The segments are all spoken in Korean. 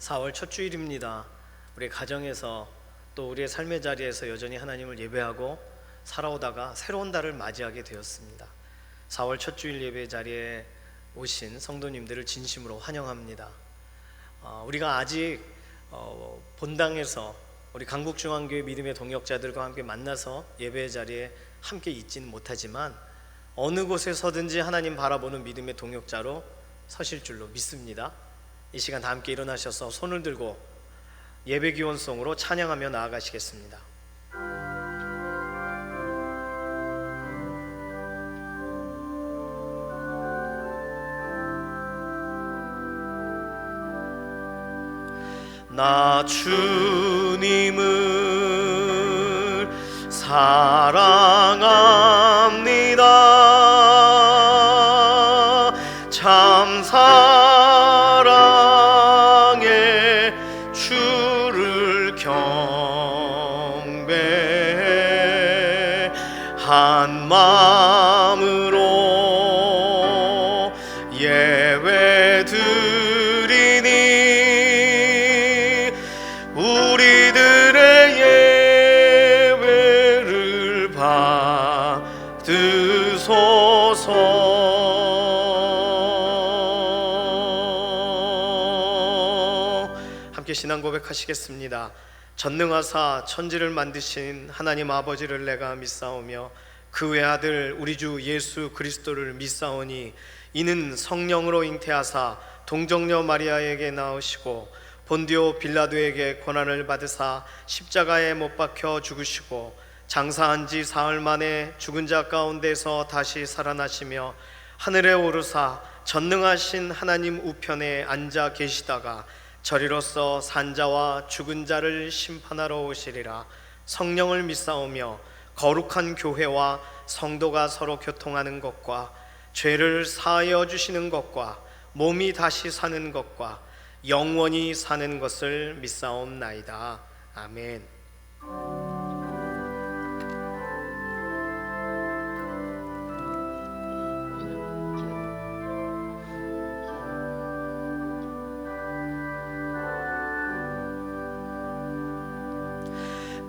4월 첫 주일입니다. 우리 가정에서 또 우리의 삶의 자리에서 여전히 하나님을 예배하고 살아오다가 새로운 달을 맞이하게 되었습니다. 4월 첫 주일 예배 자리에 오신 성도님들을 진심으로 환영합니다. 우리가 아직 본당에서 우리 강북중앙교회 믿음의 동역자들과 함께 만나서 예배 자리에 함께 있지는 못하지만 어느 곳에 서든지 하나님 바라보는 믿음의 동역자로 서실 줄로 믿습니다. 이 시간 다 함께 일어나셔서 손을 들고 예배 기원송으로 찬양하며 나아가시겠습니다. 나 주님을 사랑합니다. 참 사랑에 주를 경배해 한 마음으로 예배 드리니 우리들의 예배를 받으소서. 함께 신앙 고백하시겠습니다. 전능하사 천지를 만드신 하나님 아버지를 내가 믿사오며 그 외아들 우리 주 예수 그리스도를 믿사오니 이는 성령으로 잉태하사 동정녀 마리아에게 나으시고 본디오 빌라도에게 고난을 받으사 십자가에 못 박혀 죽으시고 장사한 지 사흘 만에 죽은 자 가운데서 다시 살아나시며 하늘에 오르사 전능하신 하나님 우편에 앉아 계시다가 저리로서 산자와 죽은 자를 심판하러 오시리라. 성령을 믿사오며 거룩한 교회와 성도가 서로 교통하는 것과 죄를 사하여 주시는 것과 몸이 다시 사는 것과 영원히 사는 것을 믿사옵나이다. 아멘.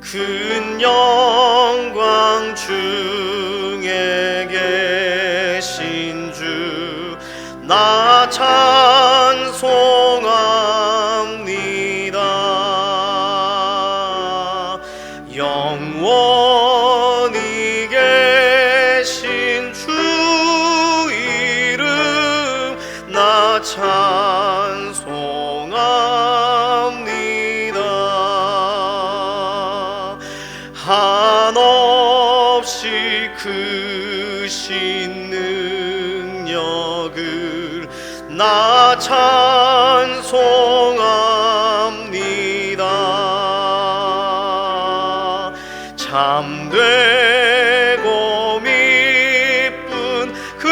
큰 영광 중에 계신 주 나 찬송합니다. 영원히 계신 주 이름 나 찬송합니다. 한없이 크신 능력을 나 찬송합니다. 참되고 미쁜 그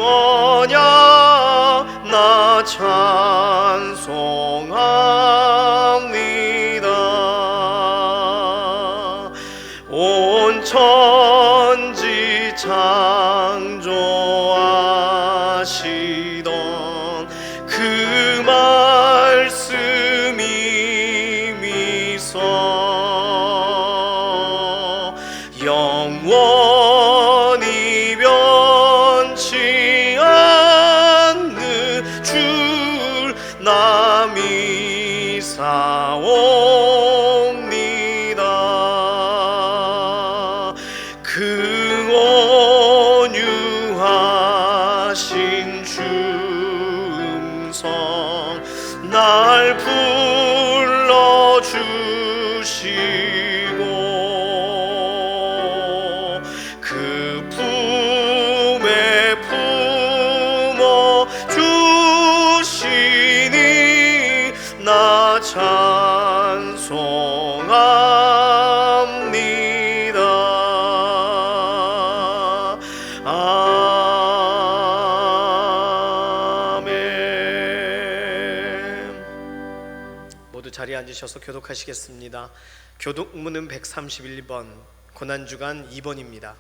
언약 나 찬송합니다. 온 천지 창조하시던 그 말씀이 미서 영원히 변치 않는 줄 나 믿사옵니다. 그 온유하신 주 음성 날 불러주시고 그 품에 품어 주시니 나 찬송합니다. 아멘. 모두 자리에 앉으셔서 교독하시겠습니다. 교독문은 131번, 고난주간 2번입니다.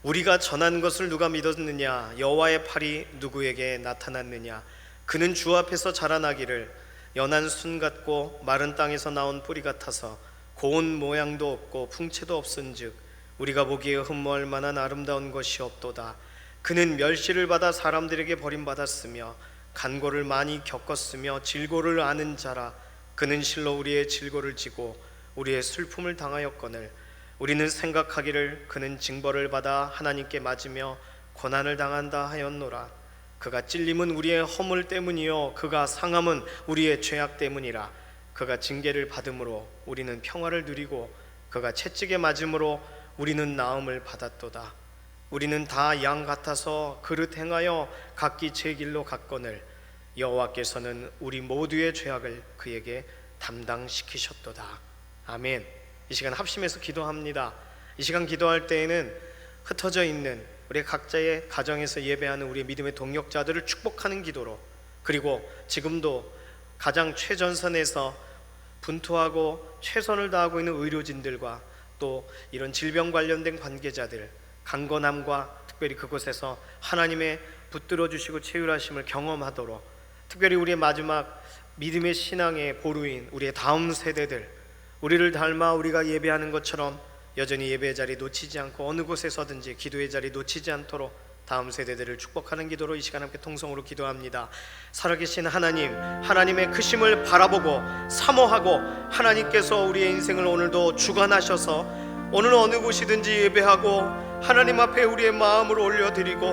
우리가 전한 것을 누가 믿었느냐? 여호와의 팔이 누구에게 나타났느냐? 그는 주 앞에서 자라나기를 연한 순 같고 마른 땅에서 나온 뿌리 같아서 고운 모양도 없고 풍채도 없은즉 우리가 보기에 흠모할 만한 아름다운 것이 없도다. 그는 멸시를 받아 사람들에게 버림받았으며 간고를 많이 겪었으며 질고를 아는 자라. 그는 실로 우리의 질고를 지고 우리의 슬픔을 당하였거늘 우리는 생각하기를 그는 징벌을 받아 하나님께 맞으며 고난을 당한다 하였노라. 그가 찔림은 우리의 허물 때문이요 그가 상함은 우리의 죄악 때문이라. 그가 징계를 받음으로 우리는 평화를 누리고 그가 채찍에 맞음으로 우리는 나음을 받았도다. 우리는 다 양 같아서 그릇 행하여 각기 제 길로 갔거늘 여호와께서는 우리 모두의 죄악을 그에게 담당시키셨도다. 아멘. 이 시간 합심해서 기도합니다. 이 시간 기도할 때에는 흩어져 있는 우리 각자의 가정에서 예배하는 우리의 믿음의 동역자들을 축복하는 기도로, 그리고 지금도 가장 최전선에서 분투하고 최선을 다하고 있는 의료진들과 또 이런 질병 관련된 관계자들, 강건함과 특별히 그곳에서 하나님의 붙들어 주시고 채율하심을 경험하도록, 특별히 우리의 마지막 믿음의 신앙의 보루인 우리의 다음 세대들, 우리를 닮아 우리가 예배하는 것처럼 여전히 예배의 자리 놓치지 않고 어느 곳에서든지 기도의 자리 놓치지 않도록 다음 세대들을 축복하는 기도로 이 시간 함께 통성으로 기도합니다. 살아계신 하나님, 하나님의 크심을 바라보고 사모하고 하나님께서 우리의 인생을 오늘도 주관하셔서 오늘 어느 곳이든지 예배하고 하나님 앞에 우리의 마음을 올려드리고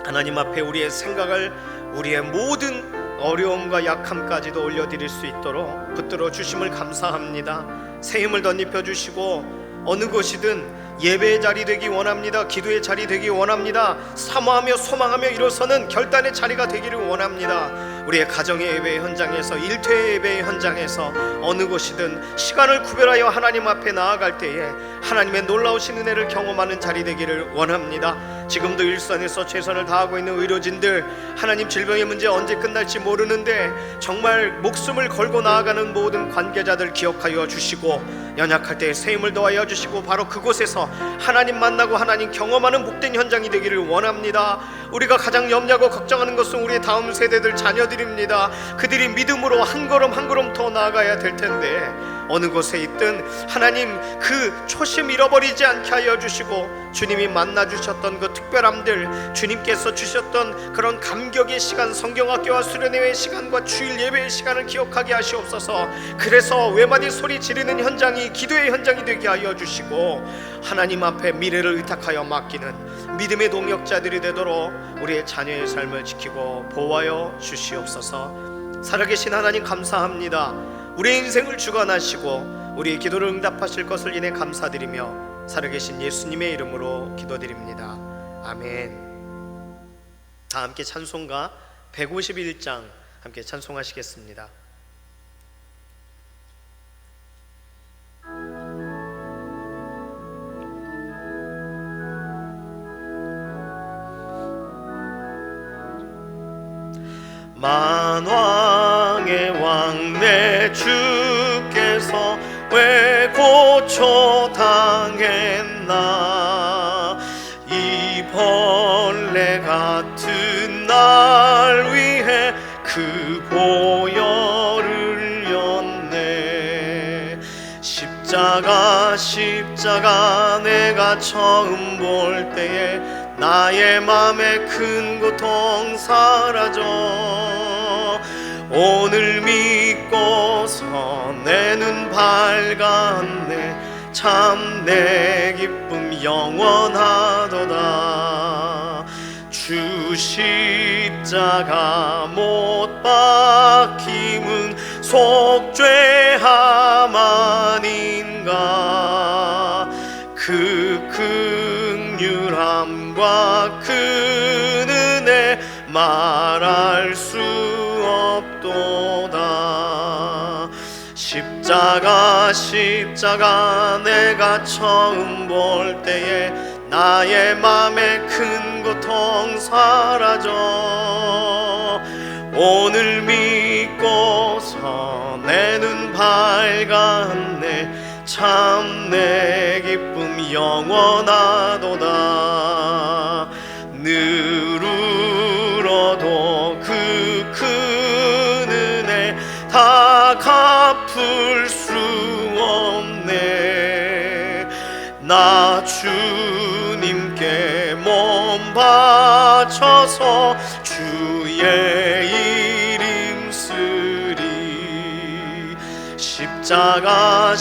하나님 앞에 우리의 생각을, 우리의 모든 어려움과 약함까지도 올려드릴 수 있도록 붙들어 주심을 감사합니다. 새 힘을 덧입혀 주시고 어느 곳이든 예배의 자리 되기 원합니다. 기도의 자리 되기 원합니다. 사모하며 소망하며 일어서는 결단의 자리가 되기를 원합니다. 우리의 가정의 예배의 현장에서, 일터의 예배의 현장에서 어느 곳이든 시간을 구별하여 하나님 앞에 나아갈 때에 하나님의 놀라우신 은혜를 경험하는 자리 되기를 원합니다. 지금도 일선에서 최선을 다하고 있는 의료진들, 하나님 질병의 문제 언제 끝날지 모르는데 정말 목숨을 걸고 나아가는 모든 관계자들 기억하여 주시고 연약할 때 새 힘을 더하여 주시고 바로 그곳에서 하나님 만나고 하나님 경험하는 복된 현장이 되기를 원합니다. 우리가 가장 염려하고 걱정하는 것은 우리의 다음 세대들 자녀들입니다. 그들이 믿음으로 한 걸음 한 걸음 더 나아가야 될 텐데 어느 곳에 있든 하나님 그 초심 잃어버리지 않게 하여 주시고 주님이 만나 주셨던 그 특별함들, 주님께서 주셨던 그런 감격의 시간, 성경학교와 수련회의 시간과 주일 예배의 시간을 기억하게 하시옵소서. 그래서 외마디 소리 지르는 현장이 기도의 현장이 되게 하여 주시고 하나님 앞에 미래를 의탁하여 맡기는 믿음의 동역자들이 되도록 우리의 자녀의 삶을 지키고 보호하여 주시옵소서. 살아계신 하나님 감사합니다. 우리의 인생을 주관하시고 우리의 기도를 응답하실 것을 인해 감사드리며 살아계신 예수님의 이름으로 기도드립니다. 아멘. 다 함께 찬송가 151장 함께 찬송하시겠습니다. 만왕의 왕 내 주께서 왜 고초 당했나. 이 벌레 같은 날 위해 그 보혈을 흘렸네. 십자가 내가 처음 볼 때에 나의 맘에 큰 고통 사라져. 오늘 믿고서 내 눈 밝았네. 참 내 기쁨 영원하도다. 주 십자가 못 박힘은 속죄함 아닌가. 그 긍휼함과 그 은혜 말할 수 없도다. 십자가 내가 처음 볼 때에 나의 맘에 큰 고통 사라져. 오늘 믿고서 내 눈 밝았네. 참 내 기쁨 영원하도다. 늘 울어도 그 주님께 몸 바쳐서 주의 이름 쓰리. 십자가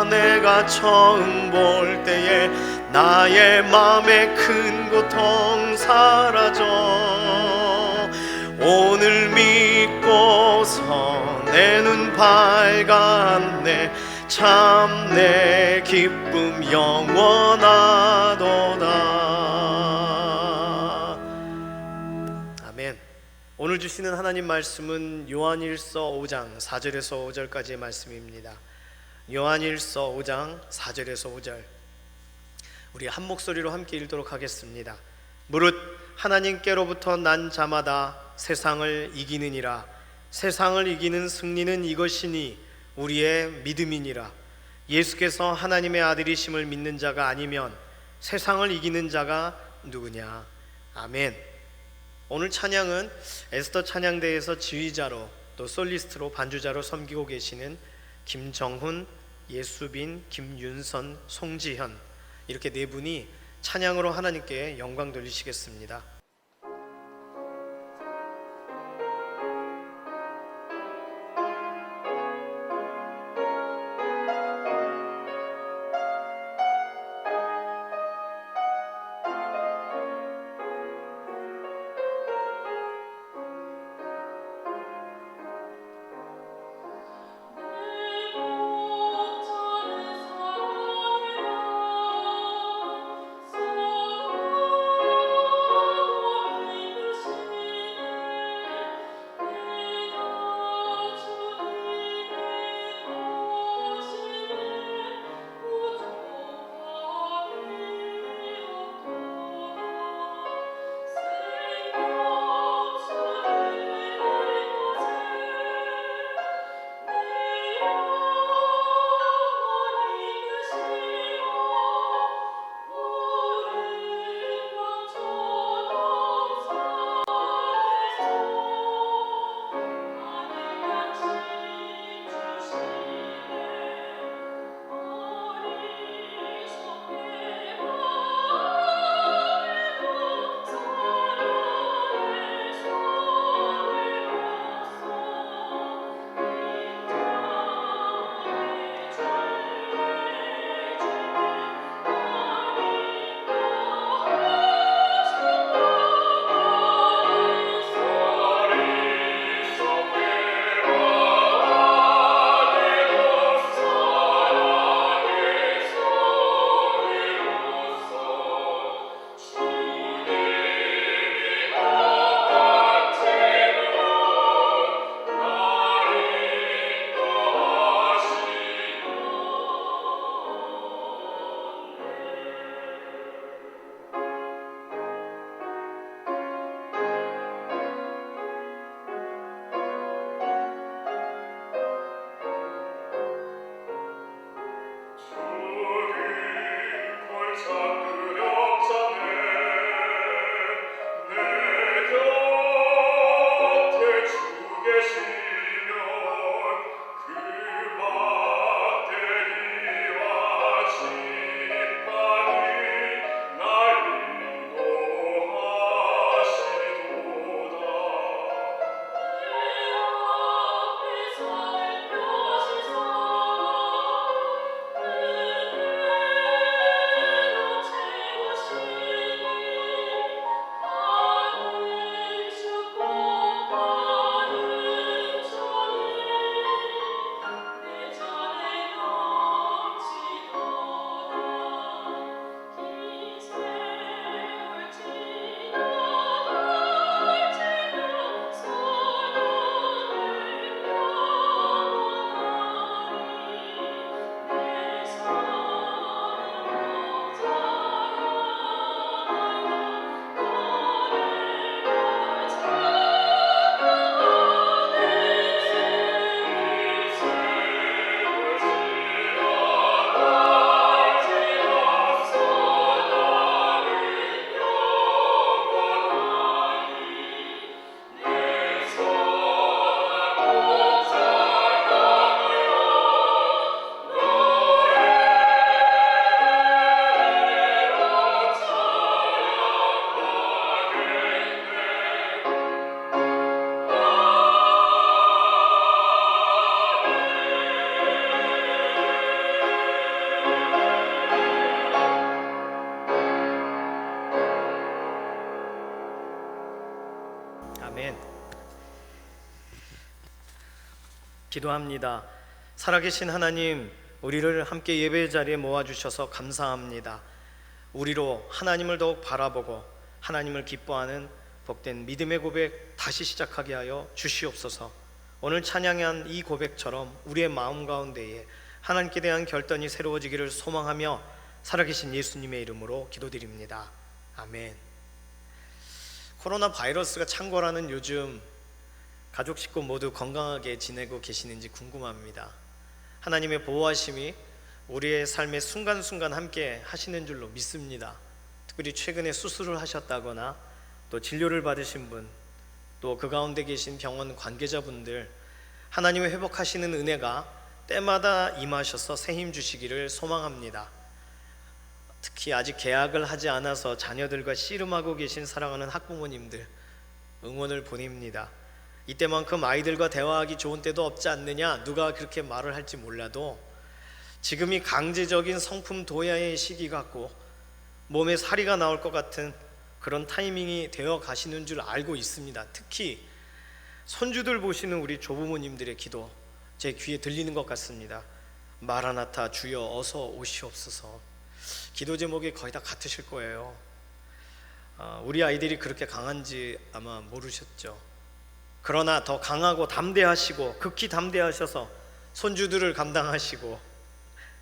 내가 처음 볼 때에 나의 맘에 큰 고통 사라져. 오늘 믿고서 내 눈 밝았네. 참 내 기쁨 영원하도다. 아멘. 오늘 주시는 하나님 말씀은 요한일서 5장 4절에서 5절까지의 말씀입니다. 요한일서 5장 4절에서 5절, 우리 한 목소리로 함께 읽도록 하겠습니다. 무릇 하나님께로부터 난 자마다 세상을 이기느니라. 세상을 이기는 승리는 이것이니 우리의 믿음이니라. 예수께서 하나님의 아들이심을 믿는 자가 아니면 세상을 이기는 자가 누구냐. 아멘. 오늘 찬양은 에스더 찬양대에서 지휘자로 또 솔리스트로 반주자로 섬기고 계시는 김정훈, 예수빈, 김윤선, 송지현, 이렇게 네 분이 찬양으로 하나님께 영광 돌리시겠습니다. 아멘. 기도합니다. 살아계신 하나님, 우리를 함께 예배의 자리에 모아주셔서 감사합니다. 우리로 하나님을 더욱 바라보고 하나님을 기뻐하는 복된 믿음의 고백 다시 시작하게 하여 주시옵소서. 오늘 찬양한 이 고백처럼 우리의 마음 가운데에 하나님께 대한 결단이 새로워지기를 소망하며 살아계신 예수님의 이름으로 기도드립니다. 아멘. 코로나 바이러스가 창궐하는 요즘 가족 식구 모두 건강하게 지내고 계시는지 궁금합니다. 하나님의 보호하심이 우리의 삶의 순간순간 함께 하시는 줄로 믿습니다. 특별히 최근에 수술을 하셨다거나 또 진료를 받으신 분, 또 그 가운데 계신 병원 관계자분들, 하나님의 회복하시는 은혜가 때마다 임하셔서 새 힘 주시기를 소망합니다. 특히 아직 개학을 하지 않아서 자녀들과 씨름하고 계신 사랑하는 학부모님들 응원을 보냅니다. 이때만큼 아이들과 대화하기 좋은 때도 없지 않느냐, 누가 그렇게 말을 할지 몰라도 지금이 강제적인 성품 도야의 시기 같고 몸에 사리가 나올 것 같은 그런 타이밍이 되어 가시는 줄 알고 있습니다. 특히 손주들 보시는 우리 조부모님들의 기도 제 귀에 들리는 것 같습니다. 마라나타 주여 어서 오시옵소서. 기도 제목이 거의 다 같으실 거예요. 우리 아이들이 그렇게 강한지 아마 모르셨죠. 그러나 더 강하고 담대하시고 극히 담대하셔서 손주들을 감당하시고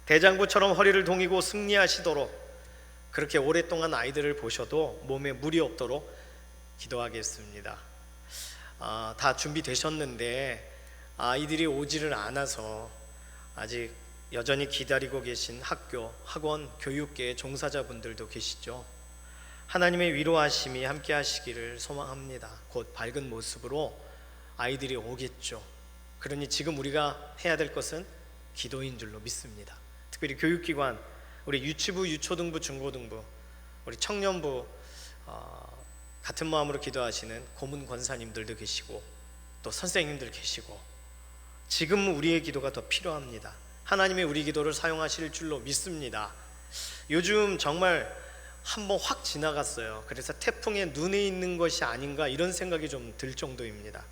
대장부처럼 허리를 동이고 승리하시도록 그렇게 오랫동안 아이들을 보셔도 몸에 무리 없도록 기도하겠습니다. 다 준비되셨는데 아이들이 오지를 않아서 아직 여전히 기다리고 계신 학교, 학원, 교육계의 종사자분들도 계시죠. 하나님의 위로하심이 함께 하시기를 소망합니다. 곧 밝은 모습으로 아이들이 오겠죠. 그러니 지금 우리가 해야 될 것은 기도인 줄로 믿습니다. 특별히 교육기관, 우리 유치부, 유초등부, 중고등부, 우리 청년부 같은 마음으로 기도하시는 고문 권사님들도 계시고 또 선생님들 계시고 지금 우리의 기도가 더 필요합니다. 하나님이 우리 기도를 사용하실 줄로 믿습니다. 요즘 정말 한번 확 지나갔어요. 그래서 태풍의 눈에 있는 것이 아닌가 이런 생각이 좀 들 정도입니다.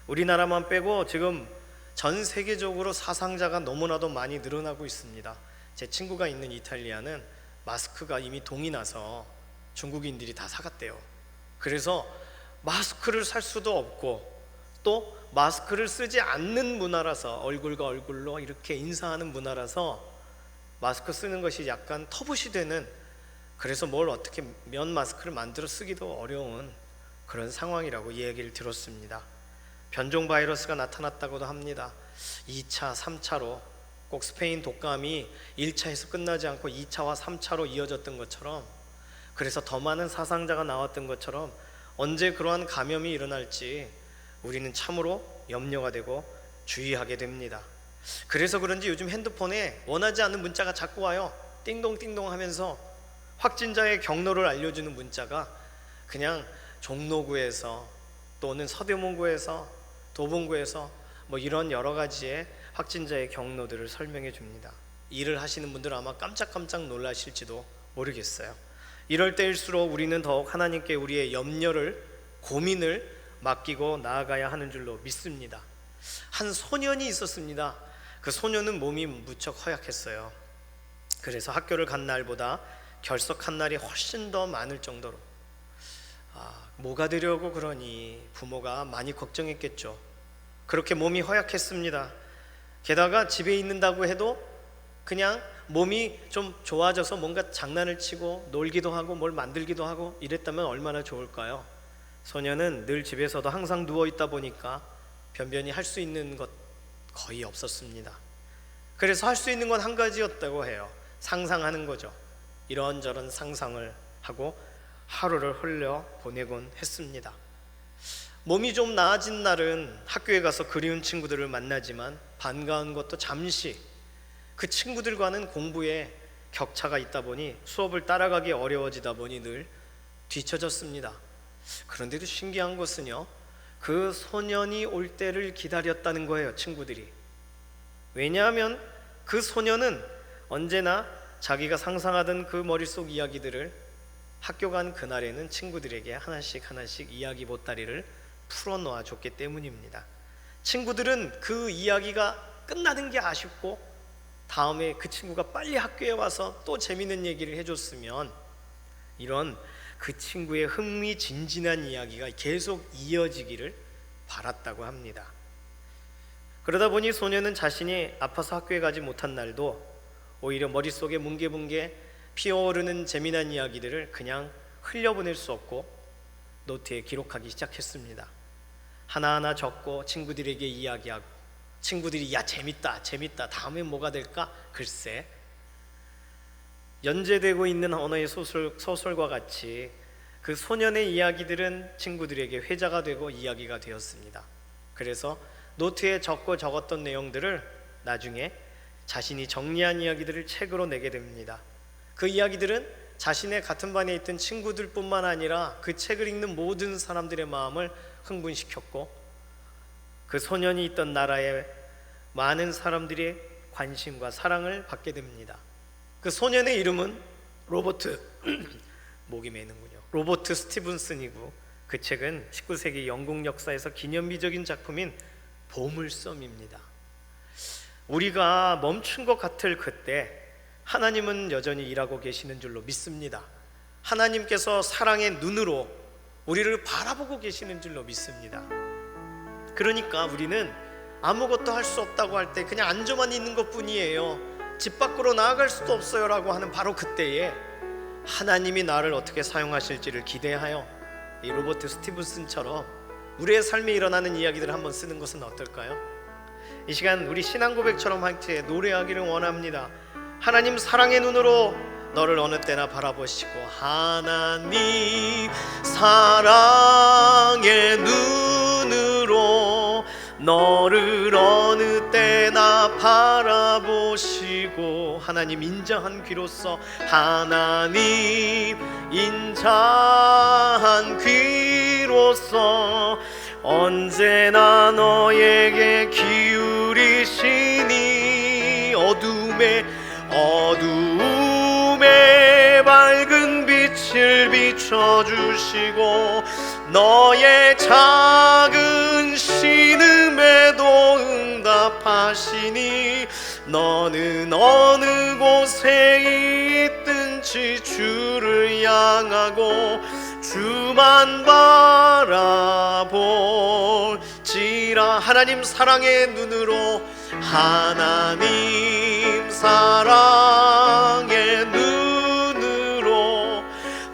우리나라만 빼고 지금 전 세계적으로 사상자가 너무나도 많이 늘어나고 있습니다. 제 친구가 있는 이탈리아는 마스크가 이미 동이 나서 중국인들이 다 사갔대요. 그래서 마스크를 살 수도 없고 또 마스크를 쓰지 않는 문화라서 얼굴과 얼굴로 이렇게 인사하는 문화라서 마스크 쓰는 것이 약간 터부시 되는, 그래서 뭘 어떻게 면 마스크를 만들어 쓰기도 어려운 그런 상황이라고 이야기를 들었습니다. 변종 바이러스가 나타났다고도 합니다. 2차, 3차로 꼭 스페인 독감이 1차에서 끝나지 않고 2차와 3차로 이어졌던 것처럼, 그래서 더 많은 사상자가 나왔던 것처럼 언제 그러한 감염이 일어날지 우리는 참으로 염려가 되고 주의하게 됩니다. 그래서 그런지 요즘 핸드폰에 원하지 않는 문자가 자꾸 와요. 띵동띵동 하면서 확진자의 경로를 알려주는 문자가 그냥 종로구에서 또는 서대문구에서 도봉구에서 뭐 이런 여러 가지의 확진자의 경로들을 설명해 줍니다. 일을 하시는 분들은 아마 깜짝깜짝 놀라실지도 모르겠어요. 이럴 때일수록 우리는 더욱 하나님께 우리의 염려를, 고민을 맡기고 나아가야 하는 줄로 믿습니다. 한 소년이 있었습니다. 그 소년은 몸이 무척 허약했어요. 그래서 학교를 간 날보다 결석한 날이 훨씬 더 많을 정도로 뭐가 되려고 그러니 부모가 많이 걱정했겠죠. 그렇게 몸이 허약했습니다. 게다가 집에 있는다고 해도 그냥 몸이 좀 좋아져서 뭔가 장난을 치고 놀기도 하고 뭘 만들기도 하고 이랬다면 얼마나 좋을까요? 소년은 늘 집에서도 항상 누워있다 보니까 변변히 할 수 있는 것 거의 없었습니다. 그래서 할 수 있는 건 한 가지였다고 해요. 상상하는 거죠. 이런저런 상상을 하고 하루를 흘려 보내곤 했습니다. 몸이 좀 나아진 날은 학교에 가서 그리운 친구들을 만나지만 반가운 것도 잠시, 그 친구들과는 공부에 격차가 있다 보니 수업을 따라가기 어려워지다 보니 늘 뒤처졌습니다. 그런데도 신기한 것은요, 그 소년이 올 때를 기다렸다는 거예요, 친구들이. 왜냐하면 그 소년은 언제나 자기가 상상하던 그 머릿속 이야기들을 학교 간 그날에는 친구들에게 하나씩 하나씩 이야기 보따리를 풀어놓아 줬기 때문입니다. 친구들은 그 이야기가 끝나는 게 아쉽고 다음에 그 친구가 빨리 학교에 와서 또 재밌는 얘기를 해줬으면 이런 그 친구의 흥미진진한 이야기가 계속 이어지기를 바랐다고 합니다. 그러다 보니 소녀는 자신이 아파서 학교에 가지 못한 날도 오히려 머릿속에 뭉게뭉게 피어오르는 재미난 이야기들을 그냥 흘려보낼 수 없고 노트에 기록하기 시작했습니다. 하나하나 적고 친구들에게 이야기하고 친구들이 야 재밌다 다음엔 뭐가 될까? 글쎄, 연재되고 있는 언어의 소설과 같이 그 소년의 이야기들은 친구들에게 회자가 되고 이야기가 되었습니다. 그래서 노트에 적었던 내용들을 나중에 자신이 정리한 이야기들을 책으로 내게 됩니다. 그 이야기들은 자신의 같은 반에 있던 친구들뿐만 아니라 그 책을 읽는 모든 사람들의 마음을 흥분시켰고 그 소년이 있던 나라의 많은 사람들의 관심과 사랑을 받게 됩니다. 그 소년의 이름은 로버트 목이 메는군요. 로버트 스티븐슨이고 그 책은 19세기 영국 역사에서 기념비적인 작품인 보물섬입니다. 우리가 멈춘 것 같을 그때 하나님은 여전히 일하고 계시는 줄로 믿습니다. 하나님께서 사랑의 눈으로 우리를 바라보고 계시는 줄로 믿습니다. 그러니까 우리는 아무것도 할 수 없다고 할 때 그냥 앉아만 있는 것뿐이에요, 집 밖으로 나아갈 수도 없어요 라고 하는 바로 그때에 하나님이 나를 어떻게 사용하실지를 기대하여 이 로버트 스티븐슨처럼 우리의 삶에 일어나는 이야기들을 한번 쓰는 것은 어떨까요? 이 시간 우리 신앙 고백처럼 함께 노래하기를 원합니다. 하나님 사랑의 눈으로 너를 어느 때나 바라보시고, 하나님 사랑의 눈으로 너를 어느 때나 바라보시고, 하나님 인자한 귀로서, 하나님 인자한 귀로서 언제나 너에게 기울이시니 어둠에 밝은 빛을 비춰주시고 너의 작은 신음에도 응답하시니 너는 어느 곳에 있든지 주를 향하고 주만 바라볼지라. 하나님 사랑의 눈으로, 하나님 사랑의 눈으로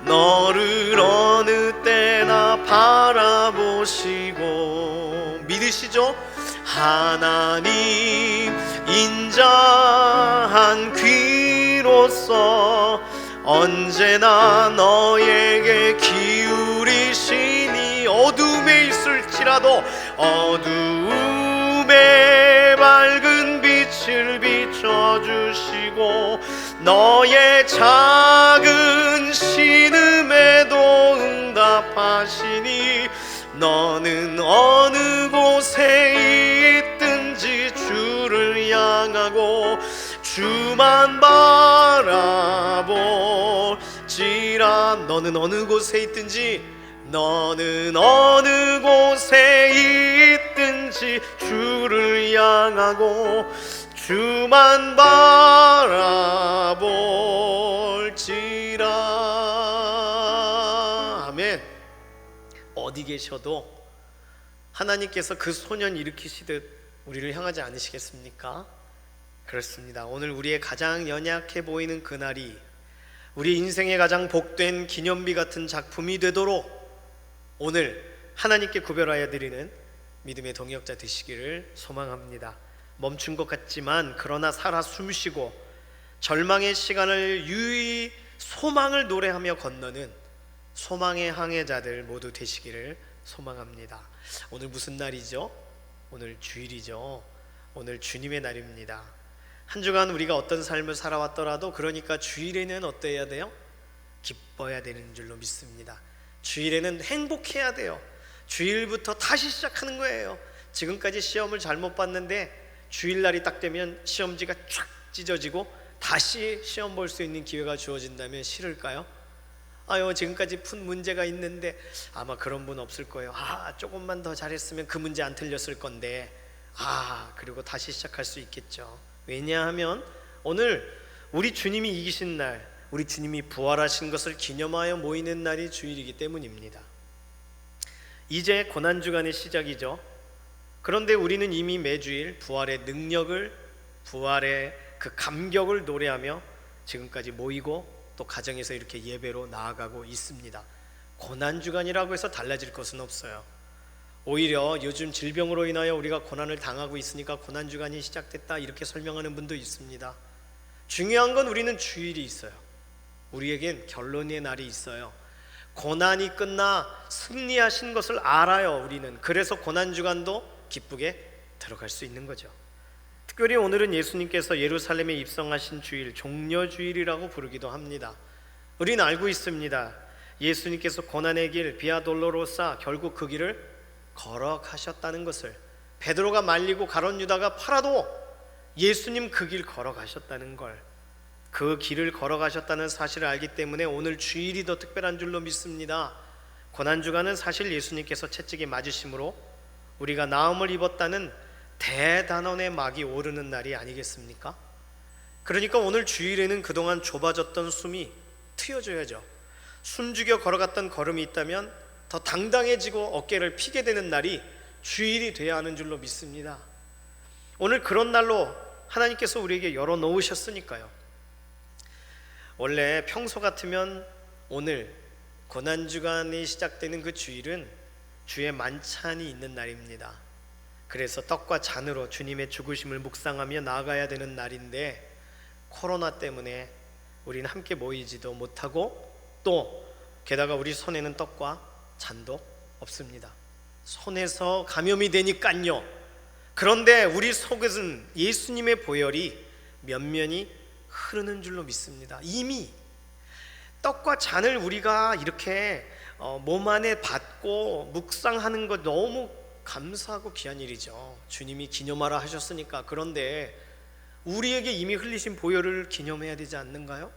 너를 어느 때나 바라보시고, 믿으시죠? 하나님 인자한 귀로서 언제나 너에게 기울이시니 어둠에 있을지라도 어둠에 밝은 빛을 비춰주시고 너의 작은 신음에도 응답하시니 너는 어느 곳에 있든지 주를 향하고 주만 바라볼지라. 너는 어느 곳에 있든지, 너는 어느 곳에 있든지 주를 향하고 주만 바라볼지라. 아멘. 어디 계셔도 하나님께서 그 소년 일으키시듯 우리를 향하지 않으시겠습니까? 그렇습니다. 오늘 우리의 가장 연약해 보이는 그날이 우리 인생의 가장 복된 기념비 같은 작품이 되도록 오늘 하나님께 구별하여 드리는 믿음의 동역자 되시기를 소망합니다. 멈춘 것 같지만 그러나 살아 숨쉬고 절망의 시간을 유유히 소망을 노래하며 건너는 소망의 항해자들 모두 되시기를 소망합니다. 오늘 무슨 날이죠? 오늘 주일이죠. 오늘 주님의 날입니다. 한 주간 우리가 어떤 삶을 살아왔더라도 그러니까 주일에는 어때야 돼요? 기뻐야 되는 줄로 믿습니다. 주일에는 행복해야 돼요. 주일부터 다시 시작하는 거예요. 지금까지 시험을 잘못 봤는데 주일날이 딱 되면 시험지가 쫙 찢어지고 다시 시험 볼 수 있는 기회가 주어진다면 싫을까요? 아유 지금까지 푼 문제가 있는데, 아마 그런 분 없을 거예요. 조금만 더 잘했으면 그 문제 안 틀렸을 건데, 그리고 다시 시작할 수 있겠죠. 왜냐하면 오늘 우리 주님이 이기신 날, 우리 주님이 부활하신 것을 기념하여 모이는 날이 주일이기 때문입니다. 이제 고난주간의 시작이죠. 그런데 우리는 이미 매주일 부활의 능력을, 부활의 그 감격을 노래하며 지금까지 모이고 또 가정에서 이렇게 예배로 나아가고 있습니다. 고난주간이라고 해서 달라질 것은 없어요. 오히려 요즘 질병으로 인하여 우리가 고난을 당하고 있으니까 고난주간이 시작됐다 이렇게 설명하는 분도 있습니다. 중요한 건 우리는 주일이 있어요. 우리에겐 결론의 날이 있어요. 고난이 끝나 승리하신 것을 알아요. 우리는 그래서 고난주간도 기쁘게 들어갈 수 있는 거죠. 특별히 오늘은 예수님께서 예루살렘에 입성하신 주일, 종려주일이라고 부르기도 합니다. 우리는 알고 있습니다. 예수님께서 고난의 길, 비아 돌로로사, 결국 그 길을 걸어가셨다는 것을. 베드로가 말리고 가룟 유다가 팔아도 예수님 그 길 걸어가셨다는 걸, 그 길을 걸어가셨다는 사실을 알기 때문에 오늘 주일이 더 특별한 줄로 믿습니다. 고난주간은 사실 예수님께서 채찍에 맞으심으로 우리가 나음을 입었다는 대단원의 막이 오르는 날이 아니겠습니까? 그러니까 오늘 주일에는 그동안 좁아졌던 숨이 트여져야죠. 숨죽여 걸어갔던 걸음이 있다면 더 당당해지고 어깨를 피게 되는 날이 주일이 돼야 하는 줄로 믿습니다. 오늘 그런 날로 하나님께서 우리에게 열어놓으셨으니까요. 원래 평소 같으면 오늘 고난주간이 시작되는 그 주일은 주의 만찬이 있는 날입니다. 그래서 떡과 잔으로 주님의 죽으심을 묵상하며 나아가야 되는 날인데, 코로나 때문에 우리는 함께 모이지도 못하고 또 게다가 우리 손에는 떡과 잔도 없습니다. 손에서 감염이 되니까요. 그런데 우리 속에는 예수님의 보혈이 면면이 흐르는 줄로 믿습니다. 이미 떡과 잔을 우리가 이렇게 몸 안에 받고 묵상하는 것 너무 감사하고 귀한 일이죠. 주님이 기념하라 하셨으니까. 그런데 우리에게 이미 흘리신 보혈을 기념해야 되지 않는가요?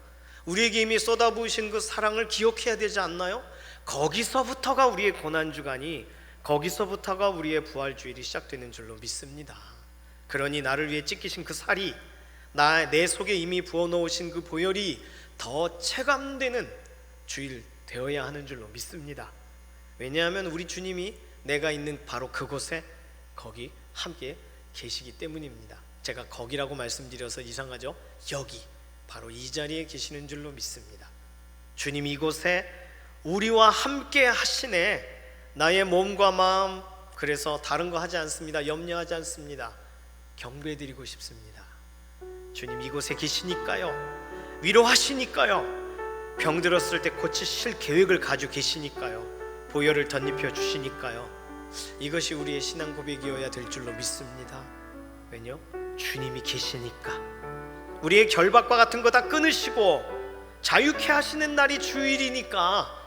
우리에게 이미 쏟아부으신 그 사랑을 기억해야 되지 않나요? 거기서부터가 우리의 고난주간이, 거기서부터가 우리의 부활주일이 시작되는 줄로 믿습니다. 그러니 나를 위해 찢기신 그 살이, 내 속에 이미 부어놓으신 그 보혈이 더 체감되는 주일 되어야 하는 줄로 믿습니다. 왜냐하면 우리 주님이 내가 있는 바로 그곳에 거기 함께 계시기 때문입니다. 제가 거기라고 말씀드려서 이상하죠? 여기 바로 이 자리에 계시는 줄로 믿습니다. 주님 이곳에 우리와 함께 하시네. 나의 몸과 마음, 그래서 다른 거 하지 않습니다. 염려하지 않습니다. 경배드리고 싶습니다. 주님 이곳에 계시니까요. 위로하시니까요. 병들었을 때 고치실 계획을 가지고 계시니까요. 보혈을 덧입혀 주시니까요. 이것이 우리의 신앙 고백이어야 될 줄로 믿습니다. 왜냐? 주님이 계시니까. 우리의 결박과 같은 거 다 끊으시고 자유케 하시는 날이 주일이니까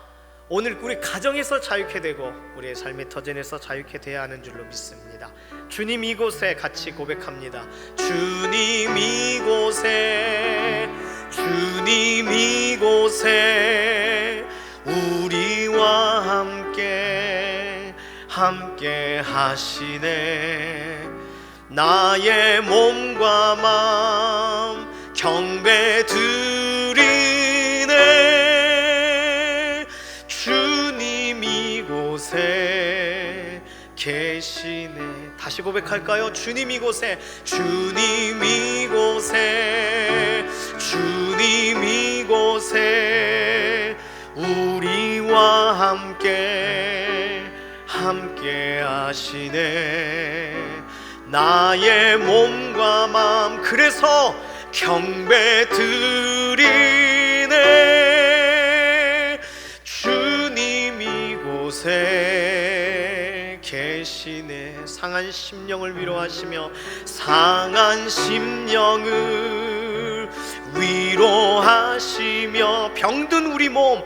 오늘 우리 가정에서 자유케 되고 우리의 삶의 터전에서 자유케 돼야 하는 줄로 믿습니다. 주님 이곳에 같이 고백합니다. 주님 이곳에, 주님 이곳에 우리와 함께 하시네. 나의 몸과 마음 경배 드리네. 주님 이곳에 계시네. 다시 고백할까요? 주님 이곳에, 주님 이곳에, 주님 이곳에 우리와 함께 하시네. 나의 몸과 마음, 그래서 경배 드리네. 주님 이곳에 계시네. 상한 심령을 위로하시며, 상한 심령을 위로하시며, 병든 우리 몸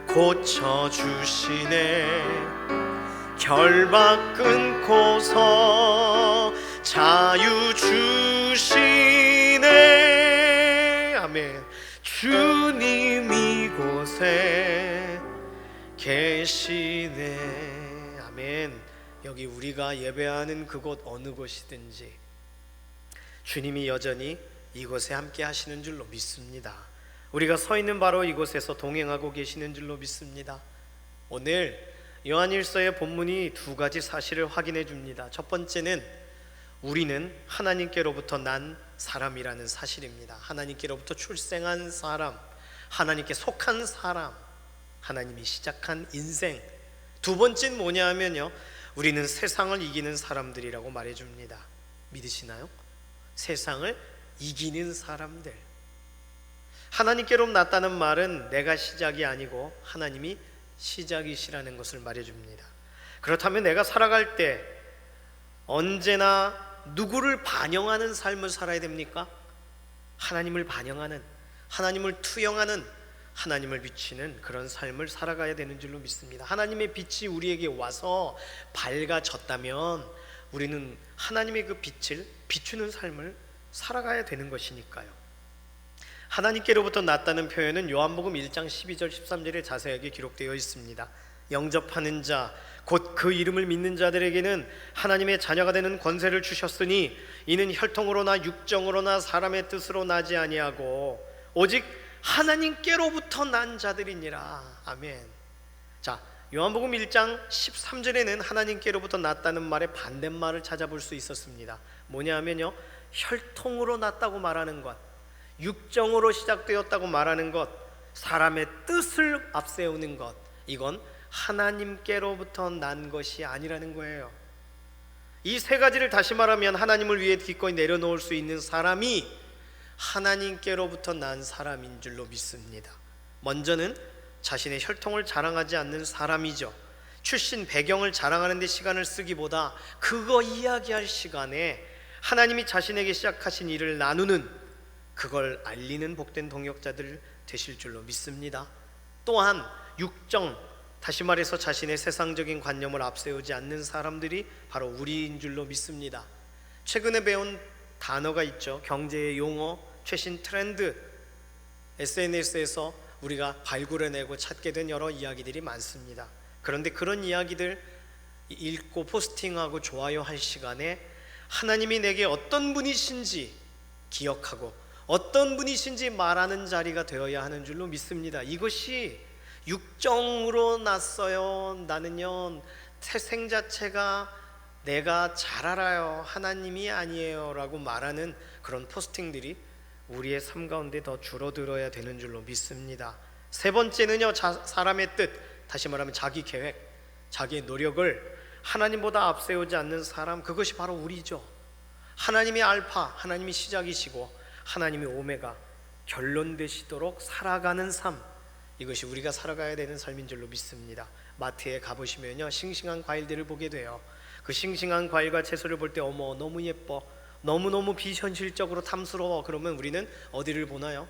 고쳐주시네. 결박 끊고서 자유 주시네. 아멘. 주님 이곳에 계시네. 아멘. 여기 우리가 예배하는 그곳 어느 곳이든지 주님이 여전히 이곳에 함께 하시는 줄로 믿습니다. 우리가 서 있는 바로 이곳에서 동행하고 계시는 줄로 믿습니다. 오늘 요한일서의 본문이 두 가지 사실을 확인해 줍니다. 첫 번째는 우리는 하나님께로부터 난 사람이라는 사실입니다. 하나님께로부터 출생한 사람, 하나님께 속한 사람, 하나님이 시작한 인생. 두 번째는 뭐냐 하면요, 우리는 세상을 이기는 사람들이라고 말해줍니다. 믿으시나요? 세상을 이기는 사람들. 하나님께로 났다는 말은 내가 시작이 아니고 하나님이 시작이시라는 것을 말해줍니다. 그렇다면 내가 살아갈 때 언제나 누구를 반영하는 삶을 살아야 됩니까? 하나님을 반영하는, 하나님을 투영하는, 하나님을 비치는 그런 삶을 살아가야 되는 줄로 믿습니다. 하나님의 빛이 우리에게 와서 밝아졌다면 우리는 하나님의 그 빛을 비추는 삶을 살아가야 되는 것이니까요. 하나님께로부터 났다는 표현은 요한복음 1장 12절 13절에 자세하게 기록되어 있습니다. 영접하는 자, 곧 그 이름을 믿는 자들에게는 하나님의 자녀가 되는 권세를 주셨으니 이는 혈통으로나 육정으로나 사람의 뜻으로 나지 아니하고 오직 하나님께로부터 난 자들이니라. 아멘. 자, 요한복음 1장 13절에는 하나님께로부터 났다는 말의 반대말을 찾아볼 수 있었습니다. 뭐냐 하면요, 혈통으로 났다고 말하는 것, 육정으로 시작되었다고 말하는 것, 사람의 뜻을 앞세우는 것, 이건 하나님께로부터 난 것이 아니라는 거예요. 이 세 가지를 다시 말하면 하나님을 위해 기꺼이 내려놓을 수 있는 사람이 하나님께로부터 난 사람인 줄로 믿습니다. 먼저는 자신의 혈통을 자랑하지 않는 사람이죠. 출신 배경을 자랑하는 데 시간을 쓰기보다 그거 이야기할 시간에 하나님이 자신에게 시작하신 일을 나누는, 그걸 알리는 복된 동역자들 되실 줄로 믿습니다. 또한 육정, 다시 말해서 자신의 세상적인 관념을 앞세우지 않는 사람들이 바로 우리인 줄로 믿습니다. 최근에 배운 단어가 있죠. 경제의 용어, 최신 트렌드, SNS에서 우리가 발굴해내고 찾게 된 여러 이야기들이 많습니다. 그런데 그런 이야기들 읽고 포스팅하고 좋아요 할 시간에 하나님이 내게 어떤 분이신지 기억하고 어떤 분이신지 말하는 자리가 되어야 하는 줄로 믿습니다. 이것이 육정으로 났어요, 나는요 태생 자체가 내가 잘 알아요, 하나님이 아니에요 라고 말하는 그런 포스팅들이 우리의 삶 가운데 더 줄어들어야 되는 줄로 믿습니다. 세 번째는요, 사람의 뜻, 다시 말하면 자기 계획, 자기의 노력을 하나님보다 앞세우지 않는 사람, 그것이 바로 우리죠. 하나님이 알파, 하나님이 시작이시고 하나님이 오메가, 결론 되시도록 살아가는 삶, 이것이 우리가 살아가야 되는 삶인 줄로 믿습니다. 마트에 가보시면요, 싱싱한 과일들을 보게 돼요. 그 싱싱한 과일과 채소를 볼 때 어머 너무 예뻐, 너무너무 비현실적으로 탐스러워. 그러면 우리는 어디를 보나요?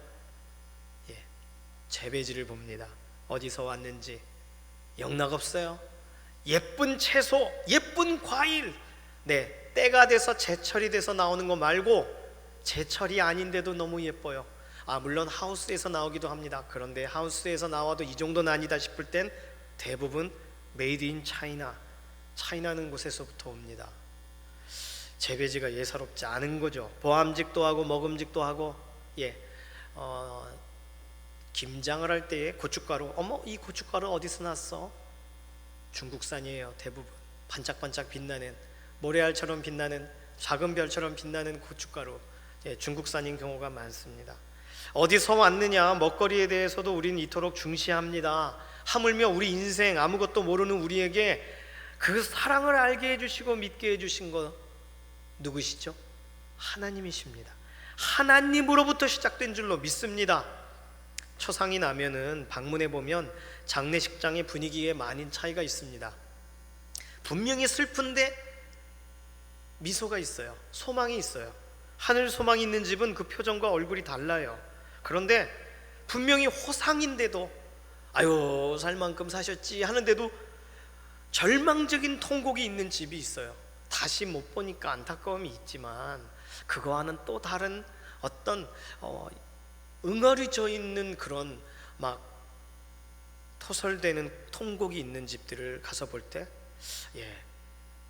재배지를 봅니다. 어디서 왔는지 영락없어요. 예쁜 채소, 예쁜 과일, 때가 돼서 제철이 돼서 나오는 거 말고 제철이 아닌데도 너무 예뻐요. 물론 하우스에서 나오기도 합니다. 그런데 하우스에서 나와도 이 정도는 아니다 싶을 땐 대부분 메이드 인 차이나, 차이나는 곳에서부터 옵니다. 재배지가 예사롭지 않은 거죠. 보암직도 하고 먹음직도 하고, 김장을 할 때에 고춧가루, 어머 이 고춧가루 어디서 났어? 중국산이에요. 대부분 반짝반짝 빛나는, 모래알처럼 빛나는, 작은 별처럼 빛나는 고춧가루, 중국산인 경우가 많습니다. 어디서 왔느냐, 먹거리에 대해서도 우리는 이토록 중시합니다. 하물며 우리 인생 아무것도 모르는 우리에게 그 사랑을 알게 해주시고 믿게 해주신 거 누구시죠? 하나님이십니다. 하나님으로부터 시작된 줄로 믿습니다. 초상이 나면은 방문해 보면 장례식장의 분위기에 많은 차이가 있습니다. 분명히 슬픈데 미소가 있어요. 소망이 있어요. 하늘 소망이 있는 집은 그 표정과 얼굴이 달라요. 그런데 분명히 호상인데도 아유 살 만큼 사셨지 하는데도 절망적인 통곡이 있는 집이 있어요. 다시 못 보니까 안타까움이 있지만 그거와는 또 다른 어떤 응어리져 있는 그런 막 토설되는 통곡이 있는 집들을 가서 볼 때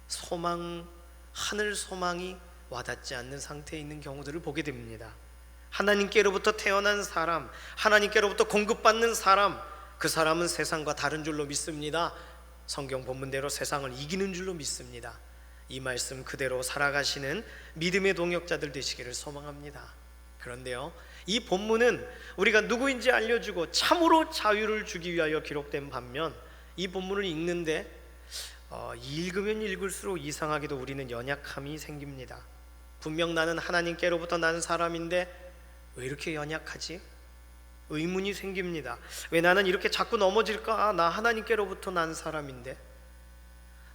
소망, 하늘 소망이 와닿지 않는 상태에 있는 경우들을 보게 됩니다. 하나님께로부터 태어난 사람, 하나님께로부터 공급받는 사람, 그 사람은 세상과 다른 줄로 믿습니다. 성경 본문대로 세상을 이기는 줄로 믿습니다. 이 말씀 그대로 살아가시는 믿음의 동역자들 되시기를 소망합니다. 그런데요, 이 본문은 우리가 누구인지 알려주고 참으로 자유를 주기 위하여 기록된 반면, 이 본문을 읽는데 읽으면 읽을수록 이상하게도 우리는 연약함이 생깁니다. 분명 나는 하나님께로부터 난 사람인데 왜 이렇게 연약하지? 의문이 생깁니다. 왜 나는 이렇게 자꾸 넘어질까? 나 하나님께로부터 난 사람인데.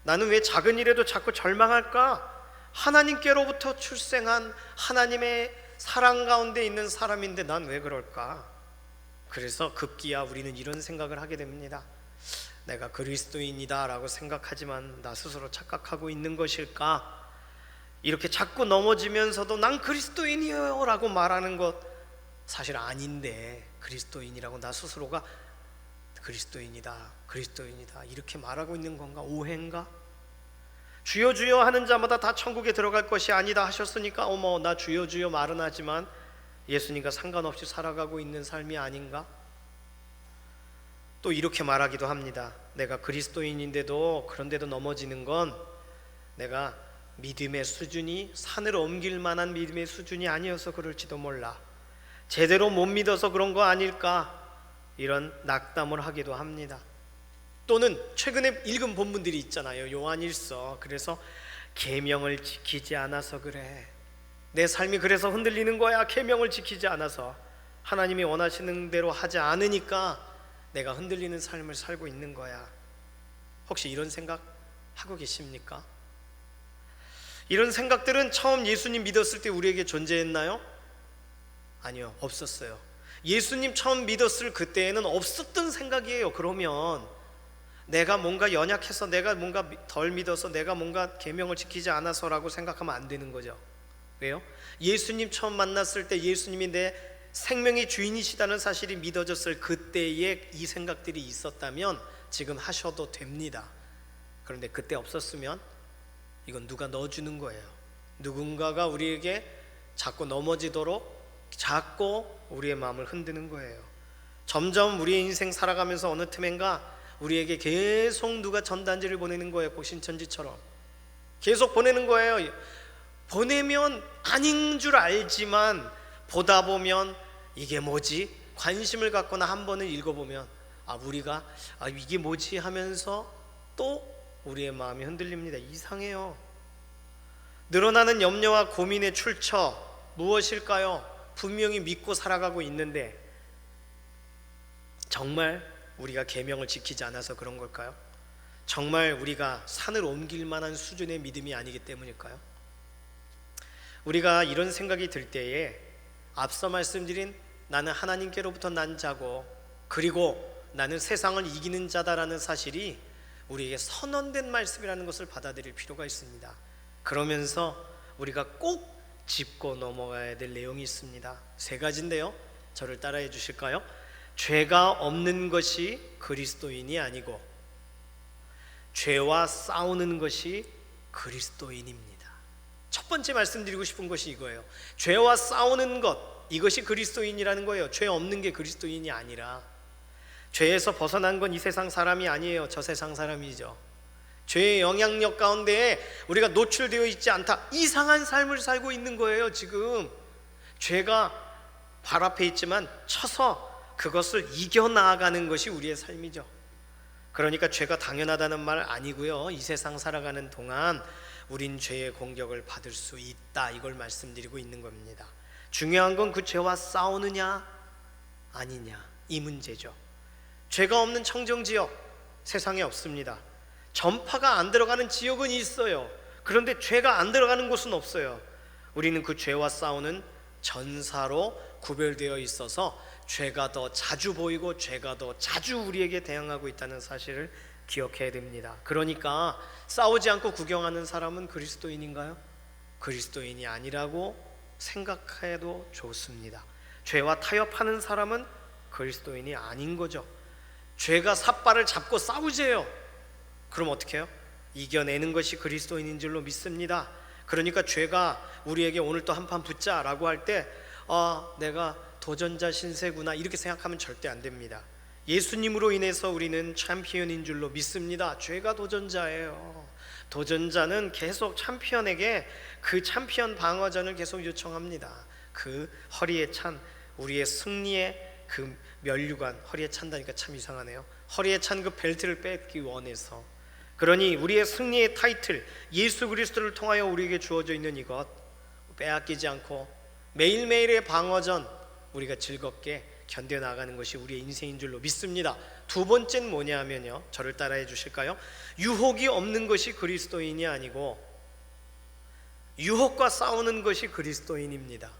나는 왜 작은 일에도 자꾸 절망할까? 하나님께로부터 출생한 하나님의 사랑 가운데 있는 사람인데 난 왜 그럴까? 그래서 급기야 우리는 이런 생각을 하게 됩니다. 내가 그리스도인이다 라고 생각하지만 나 스스로 착각하고 있는 것일까? 이렇게 자꾸 넘어지면서도 난 그리스도인이에요 라고 말하는 것 사실 아닌데, 그리스도인이라고 나 스스로가 그리스도인이다 이렇게 말하고 있는 건가? 오해인가? 주여 주여 하는 자마다 다 천국에 들어갈 것이 아니다 하셨으니까 어머, 나 주여 주여 말은 하지만 예수님과 상관없이 살아가고 있는 삶이 아닌가? 또 이렇게 말하기도 합니다. 내가 그리스도인인데도 그런데도 넘어지는 건 내가 믿음의 수준이 산을 옮길 만한 믿음의 수준이 아니어서 그럴지도 몰라, 제대로 못 믿어서 그런 거 아닐까, 이런 낙담을 하기도 합니다. 또는 최근에 읽은 본문들이 있잖아요. 요한일서. 그래서 계명을 지키지 않아서 그래, 내 삶이 그래서 흔들리는 거야. 계명을 지키지 않아서, 하나님이 원하시는 대로 하지 않으니까 내가 흔들리는 삶을 살고 있는 거야. 혹시 이런 생각 하고 계십니까? 이런 생각들은 처음 예수님 믿었을 때 우리에게 존재했나요? 아니요, 없었어요. 예수님 처음 믿었을 그때에는 없었던 생각이에요. 그러면 내가 뭔가 연약해서, 내가 뭔가 덜 믿어서, 내가 뭔가 계명을 지키지 않아서라고 생각하면 안 되는 거죠. 왜요? 예수님 처음 만났을 때 예수님이 내 생명의 주인이시다는 사실이 믿어졌을 그때에 이 생각들이 있었다면 지금 하셔도 됩니다. 그런데 그때 없었으면 이건 누가 넣어주는 거예요. 누군가가 우리에게 자꾸 넘어지도록 자꾸 우리의 마음을 흔드는 거예요. 점점 우리의 인생 살아가면서 어느 틈엔가 우리에게 계속 누가 전단지를 보내는 거예요. 고신천지처럼 계속 보내는 거예요. 보내면 아닌 줄 알지만 보다 보면 이게 뭐지? 관심을 갖거나 한 번을 읽어보면 우리가 이게 뭐지? 하면서 또 우리의 마음이 흔들립니다. 이상해요. 늘어나는 염려와 고민의 출처 무엇일까요? 분명히 믿고 살아가고 있는데 정말 우리가 계명을 지키지 않아서 그런 걸까요? 정말 우리가 산을 옮길 만한 수준의 믿음이 아니기 때문일까요? 우리가 이런 생각이 들 때에 앞서 말씀드린 나는 하나님께로부터 난 자고 그리고 나는 세상을 이기는 자다라는 사실이 우리에게 선언된 말씀이라는 것을 받아들일 필요가 있습니다. 그러면서 우리가 꼭 짚고 넘어가야 될 내용이 있습니다. 3가지인데요, 저를 따라해 주실까요? 죄가 없는 것이 그리스도인이 아니고 죄와 싸우는 것이 그리스도인입니다. 첫 번째 말씀드리고 싶은 것이 이거예요. 죄와 싸우는 것, 이것이 그리스도인이라는 거예요. 죄 없는 게 그리스도인이 아니라, 죄에서 벗어난 건 이 세상 사람이 아니에요. 저 세상 사람이죠. 죄의 영향력 가운데 우리가 노출되어 있지 않다, 이상한 삶을 살고 있는 거예요. 지금 죄가 발 앞에 있지만 쳐서 그것을 이겨나가는 것이 우리의 삶이죠. 그러니까 죄가 당연하다는 말 아니고요, 이 세상 살아가는 동안 우린 죄의 공격을 받을 수 있다, 이걸 말씀드리고 있는 겁니다. 중요한 건 그 죄와 싸우느냐 아니냐, 이 문제죠. 죄가 없는 청정지역 세상에 없습니다. 전파가 안 들어가는 지역은 있어요. 그런데 죄가 안 들어가는 곳은 없어요. 우리는 그 죄와 싸우는 전사로 구별되어 있어서 죄가 더 자주 보이고 죄가 더 자주 우리에게 대항하고 있다는 사실을 기억해야 됩니다. 그러니까 싸우지 않고 구경하는 사람은 그리스도인인가요? 그리스도인이 아니라고 생각해도 좋습니다. 죄와 타협하는 사람은 그리스도인이 아닌 거죠. 죄가 삿발을 잡고 싸우재요. 그럼 어떻게 해요? 이겨내는 것이 그리스도인인 줄로 믿습니다. 그러니까 죄가 우리에게 오늘 또 한판 붙자라고 할 때 내가 도전자 신세구나 이렇게 생각하면 절대 안 됩니다. 예수님으로 인해서 우리는 챔피언인 줄로 믿습니다. 죄가 도전자예요. 도전자는 계속 챔피언에게 그 챔피언 방어전을 계속 요청합니다. 그 허리에 찬 우리의 승리의 그 면류관, 허리에 찬다니까 참 이상하네요. 허리에 찬 그 벨트를 뺏기 원해서. 그러니 우리의 승리의 타이틀, 예수 그리스도를 통하여 우리에게 주어져 있는 이것 빼앗기지 않고 매일매일의 방어전 우리가 즐겁게 견뎌나가는 것이 우리의 인생인 줄로 믿습니다. 두 번째는 뭐냐 하면요, 저를 따라해 주실까요? 유혹이 없는 것이 그리스도인이 아니고 유혹과 싸우는 것이 그리스도인입니다.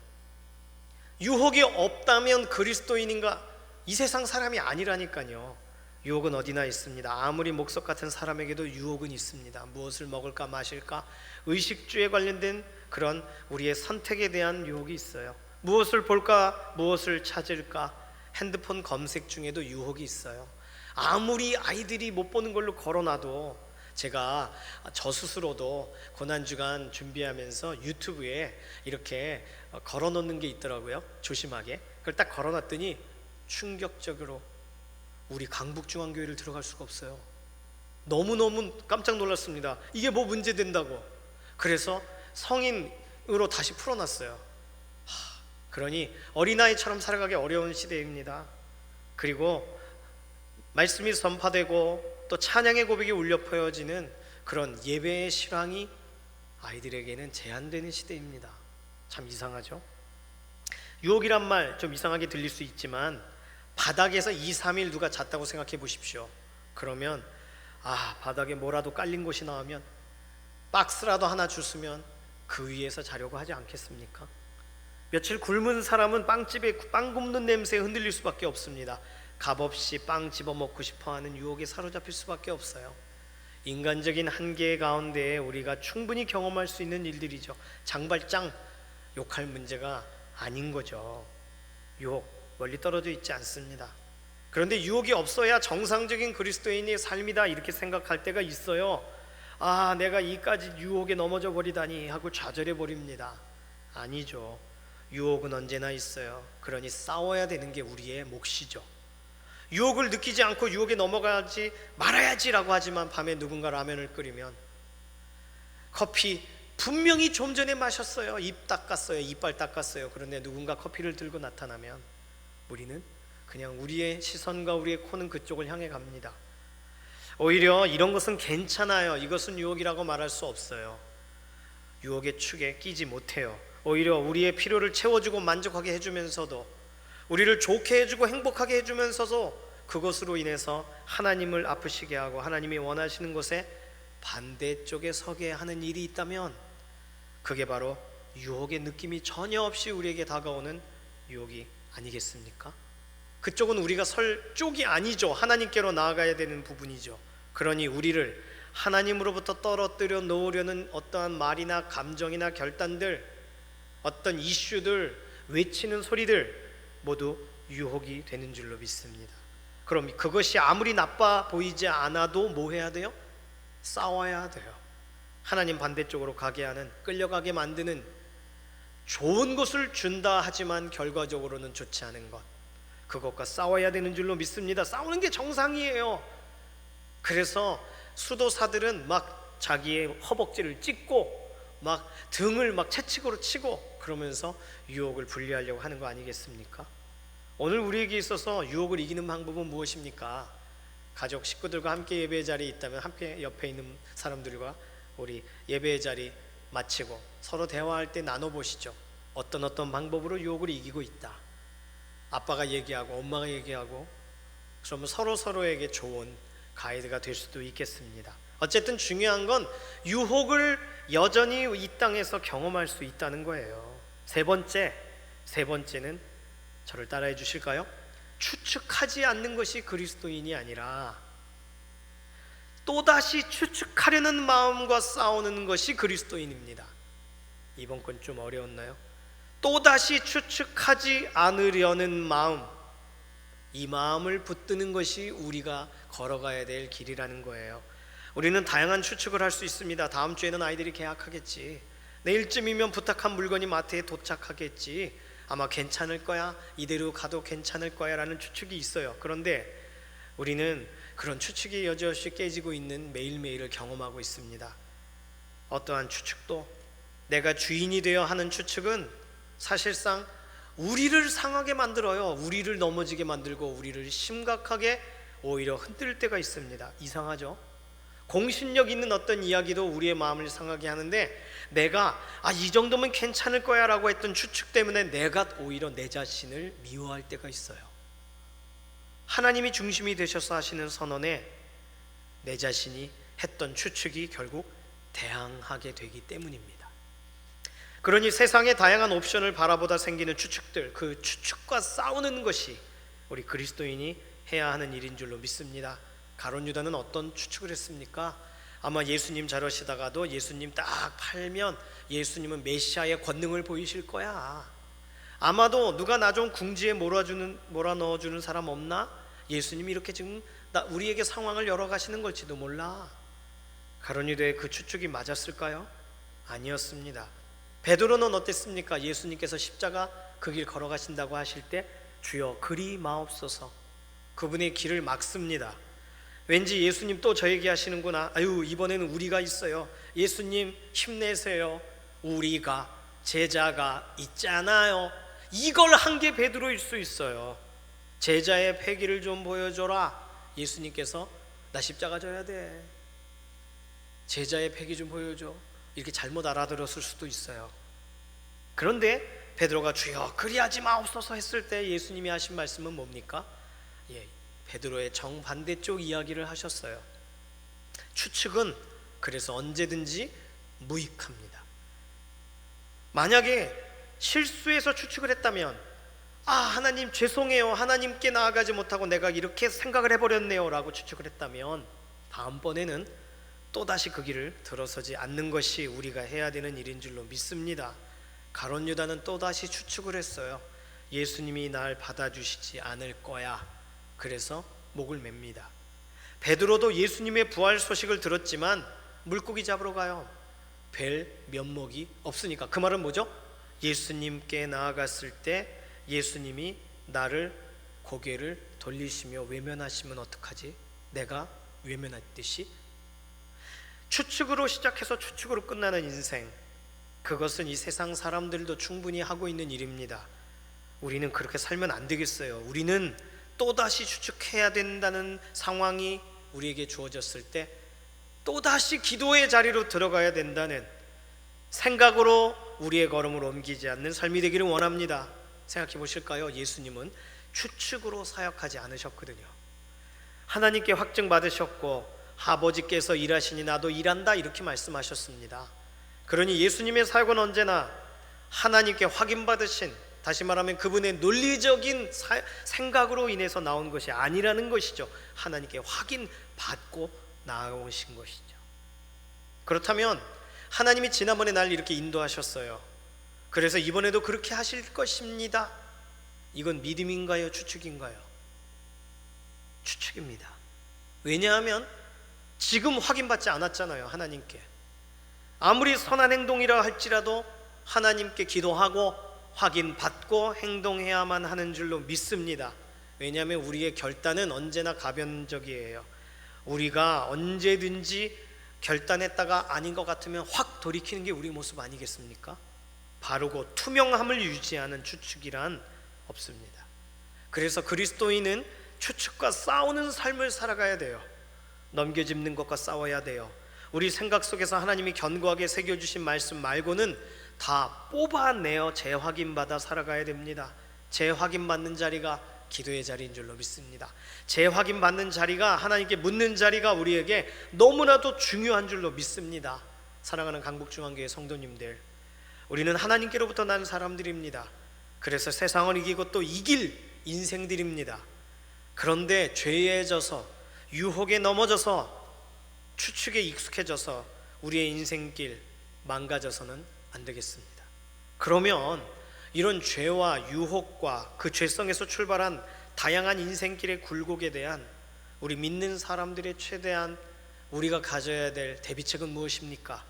유혹이 없다면 그리스도인인가? 이 세상 사람이 아니라니까요. 유혹은 어디나 있습니다. 아무리 목석 같은 사람에게도 유혹은 있습니다. 무엇을 먹을까 마실까? 의식주에 관련된 그런 우리의 선택에 대한 유혹이 있어요. 무엇을 볼까? 무엇을 찾을까? 핸드폰 검색 중에도 유혹이 있어요. 아무리 아이들이 못 보는 걸로 걸어놔도 제가 저 스스로도 고난주간 준비하면서 유튜브에 이렇게 걸어놓는 게 있더라고요. 조심하게. 그걸 딱 걸어놨더니 충격적으로 우리 강북중앙교회를 들어갈 수가 없어요. 너무너무 깜짝 놀랐습니다. 이게 뭐 문제된다고. 그래서 성인으로 다시 풀어놨어요. 그러니 어린아이처럼 살아가기 어려운 시대입니다. 그리고 말씀이 선포되고 또 찬양의 고백이 울려 퍼져지는 그런 예배의 실황이 아이들에게는 제한되는 시대입니다. 참 이상하죠? 유혹이란 말 좀 이상하게 들릴 수 있지만 바닥에서 2, 3일 누가 잤다고 생각해 보십시오. 그러면 바닥에 뭐라도 깔린 곳이 나오면 박스라도 하나 주스면 그 위에서 자려고 하지 않겠습니까? 며칠 굶은 사람은 빵집에 빵 굽는 냄새에 흔들릴 수밖에 없습니다. 값없이 빵 집어먹고 싶어하는 유혹에 사로잡힐 수밖에 없어요. 인간적인 한계 가운데 우리가 충분히 경험할 수 있는 일들이죠. 장발장 욕할 문제가 아닌 거죠. 유혹 멀리 떨어져 있지 않습니다. 그런데 유혹이 없어야 정상적인 그리스도인의 삶이다 이렇게 생각할 때가 있어요. 내가 이까지 유혹에 넘어져 버리다니 하고 좌절해 버립니다. 아니죠. 유혹은 언제나 있어요. 그러니 싸워야 되는 게 우리의 몫이죠. 유혹을 느끼지 않고 유혹에 넘어가지 말아야지라고 하지만 밤에 누군가 라면을 끓이면 커피 분명히 좀 전에 마셨어요. 입 닦았어요. 이빨 닦았어요. 그런데 누군가 커피를 들고 나타나면 우리는 그냥 우리의 시선과 우리의 코는 그쪽을 향해 갑니다. 오히려 이런 것은 괜찮아요. 이것은 유혹이라고 말할 수 없어요. 유혹의 축에 끼지 못해요. 오히려 우리의 필요를 채워주고 만족하게 해주면서도 우리를 좋게 해주고 행복하게 해주면서도 그것으로 인해서 하나님을 아프시게 하고 하나님이 원하시는 곳에 반대쪽에 서게 하는 일이 있다면 그게 바로 유혹의 느낌이 전혀 없이 우리에게 다가오는 유혹이 아니겠습니까? 그쪽은 우리가 설 쪽이 아니죠. 하나님께로 나아가야 되는 부분이죠. 그러니 우리를 하나님으로부터 떨어뜨려 놓으려는 어떠한 말이나 감정이나 결단들, 어떤 이슈들, 외치는 소리들 모두 유혹이 되는 줄로 믿습니다. 그럼 그것이 아무리 나빠 보이지 않아도 뭐 해야 돼요? 싸워야 돼요. 하나님 반대쪽으로 가게 하는, 끌려가게 만드는, 좋은 것을 준다 하지만 결과적으로는 좋지 않은 것, 그것과 싸워야 되는 줄로 믿습니다. 싸우는 게 정상이에요. 그래서 수도사들은 막 자기의 허벅지를 찢고 막 등을 막 채찍으로 치고 그러면서 유혹을 분리하려고 하는 거 아니겠습니까? 오늘 우리에게 있어서 유혹을 이기는 방법은 무엇입니까? 가족 식구들과 함께 예배의 자리에 있다면 함께 옆에 있는 사람들과 우리 예배의 자리 마치고 서로 대화할 때 나눠보시죠. 어떤 방법으로 유혹을 이기고 있다. 아빠가 얘기하고 엄마가 얘기하고, 그러면 서로에게 좋은 가이드가 될 수도 있겠습니다. 어쨌든 중요한 건 유혹을 여전히 이 땅에서 경험할 수 있다는 거예요. 세 번째는 저를 따라해 주실까요? 추측하지 않는 것이 그리스도인이 아니라 또다시 추측하려는 마음과 싸우는 것이 그리스도인입니다. 이번 건 좀 어려웠나요? 또다시 추측하지 않으려는 마음, 이 마음을 붙드는 것이 우리가 걸어가야 될 길이라는 거예요. 우리는 다양한 추측을 할 수 있습니다. 다음 주에는 아이들이 개학하겠지, 내일쯤이면 부탁한 물건이 마트에 도착하겠지, 아마 괜찮을 거야, 이대로 가도 괜찮을 거야 라는 추측이 있어요. 그런데 우리는 그런 추측이 여지없이 깨지고 있는 매일매일을 경험하고 있습니다. 어떠한 추측도, 내가 주인이 되어 하는 추측은 사실상 우리를 상하게 만들어요. 우리를 넘어지게 만들고 우리를 심각하게 오히려 흔들 때가 있습니다. 이상하죠? 공신력 있는 어떤 이야기도 우리의 마음을 상하게 하는데, 내가 이 정도면 괜찮을 거야 라고 했던 추측 때문에 내가 오히려 내 자신을 미워할 때가 있어요. 하나님이 중심이 되셔서 하시는 선언에 내 자신이 했던 추측이 결국 대항하게 되기 때문입니다. 그러니 세상의 다양한 옵션을 바라보다 생기는 추측들, 그 추측과 싸우는 것이 우리 그리스도인이 해야 하는 일인 줄로 믿습니다. 가룟 유다는 어떤 추측을 했습니까? 아마 예수님 자르시다가도 예수님 딱 팔면 예수님은 메시아의 권능을 보이실 거야. 아마도 누가 나 좀 궁지에 몰아 넣어주는 사람 없나? 예수님이 이렇게 지금 우리에게 상황을 열어가시는 걸지도 몰라. 가룟 유다의 그 추측이 맞았을까요? 아니었습니다. 베드로는 어땠습니까? 예수님께서 십자가 그 길 걸어가신다고 하실 때 주여 그리 마옵소서, 그분의 길을 막습니다. 왠지 예수님 또 저 얘기하시는구나, 아유 이번에는 우리가 있어요, 예수님 힘내세요, 우리가 제자가 있잖아요. 이걸 한 게 베드로일 수 있어요. 제자의 패기를 좀 보여줘라. 예수님께서 나 십자가 져야 돼, 제자의 패기 좀 보여줘, 이렇게 잘못 알아들었을 수도 있어요. 그런데 베드로가 주여 그리하지 마옵소서 했을 때 예수님이 하신 말씀은 뭡니까? 베드로의 정반대쪽 이야기를 하셨어요. 추측은 그래서 언제든지 무익합니다. 만약에 실수해서 추측을 했다면, 하나님 죄송해요, 하나님께 나아가지 못하고 내가 이렇게 생각을 해버렸네요 라고 추측을 했다면, 다음번에는 또다시 그 길을 들어서지 않는 것이 우리가 해야 되는 일인 줄로 믿습니다. 가룟 유다는 또다시 추측을 했어요. 예수님이 날 받아주시지 않을 거야. 그래서 목을 맵니다. 베드로도 예수님의 부활 소식을 들었지만 물고기 잡으러 가요. 뵐 면목이 없으니까. 그 말은 뭐죠? 예수님께 나아갔을 때 예수님이 나를 고개를 돌리시며 외면하시면 어떡하지? 내가 외면했듯이. 추측으로 시작해서 추측으로 끝나는 인생, 그것은 이 세상 사람들도 충분히 하고 있는 일입니다. 우리는 그렇게 살면 안 되겠어요. 우리는 또다시 추측해야 된다는 상황이 우리에게 주어졌을 때 또다시 기도의 자리로 들어가야 된다는 생각으로 우리의 걸음을 옮기지 않는 삶이 되기를 원합니다. 생각해 보실까요? 예수님은 추측으로 사역하지 않으셨거든요. 하나님께 확증 받으셨고 아버지께서 일하시니 나도 일한다 이렇게 말씀하셨습니다. 그러니 예수님의 사역은 언제나 하나님께 확인받으신, 다시 말하면 그분의 논리적인 생각으로 인해서 나온 것이 아니라는 것이죠. 하나님께 확인받고 나아오신 것이죠. 그렇다면 하나님이 지난번에 날 이렇게 인도하셨어요. 그래서 이번에도 그렇게 하실 것입니다. 이건 믿음인가요? 추측인가요? 추측입니다. 왜냐하면 지금 확인받지 않았잖아요. 하나님께. 아무리 선한 행동이라 할지라도 하나님께 기도하고 확인받고 행동해야만 하는 줄로 믿습니다. 왜냐하면 우리의 결단은 언제나 가변적이에요. 우리가 언제든지 결단했다가 아닌 것 같으면 확 돌이키는 게 우리 모습 아니겠습니까? 바르고 투명함을 유지하는 추측이란 없습니다. 그래서 그리스도인은 추측과 싸우는 삶을 살아가야 돼요. 넘겨짚는 것과 싸워야 돼요. 우리 생각 속에서 하나님이 견고하게 새겨주신 말씀 말고는 다 뽑아내어 재확인받아 살아가야 됩니다. 재확인받는 자리가 기도의 자리인 줄로 믿습니다. 재확인받는 자리가, 하나님께 묻는 자리가 우리에게 너무나도 중요한 줄로 믿습니다. 사랑하는 강북중앙교회 성도님들, 우리는 하나님께로부터 난 사람들입니다. 그래서 세상을 이기고 또 이길 인생들입니다. 그런데 죄에 져서, 유혹에 넘어져서, 추측에 익숙해져서 우리의 인생길 망가져서는 안 되겠습니다. 그러면 이런 죄와 유혹과 그 죄성에서 출발한 다양한 인생길의 굴곡에 대한 우리 믿는 사람들의 최대한 우리가 가져야 될 대비책은 무엇입니까?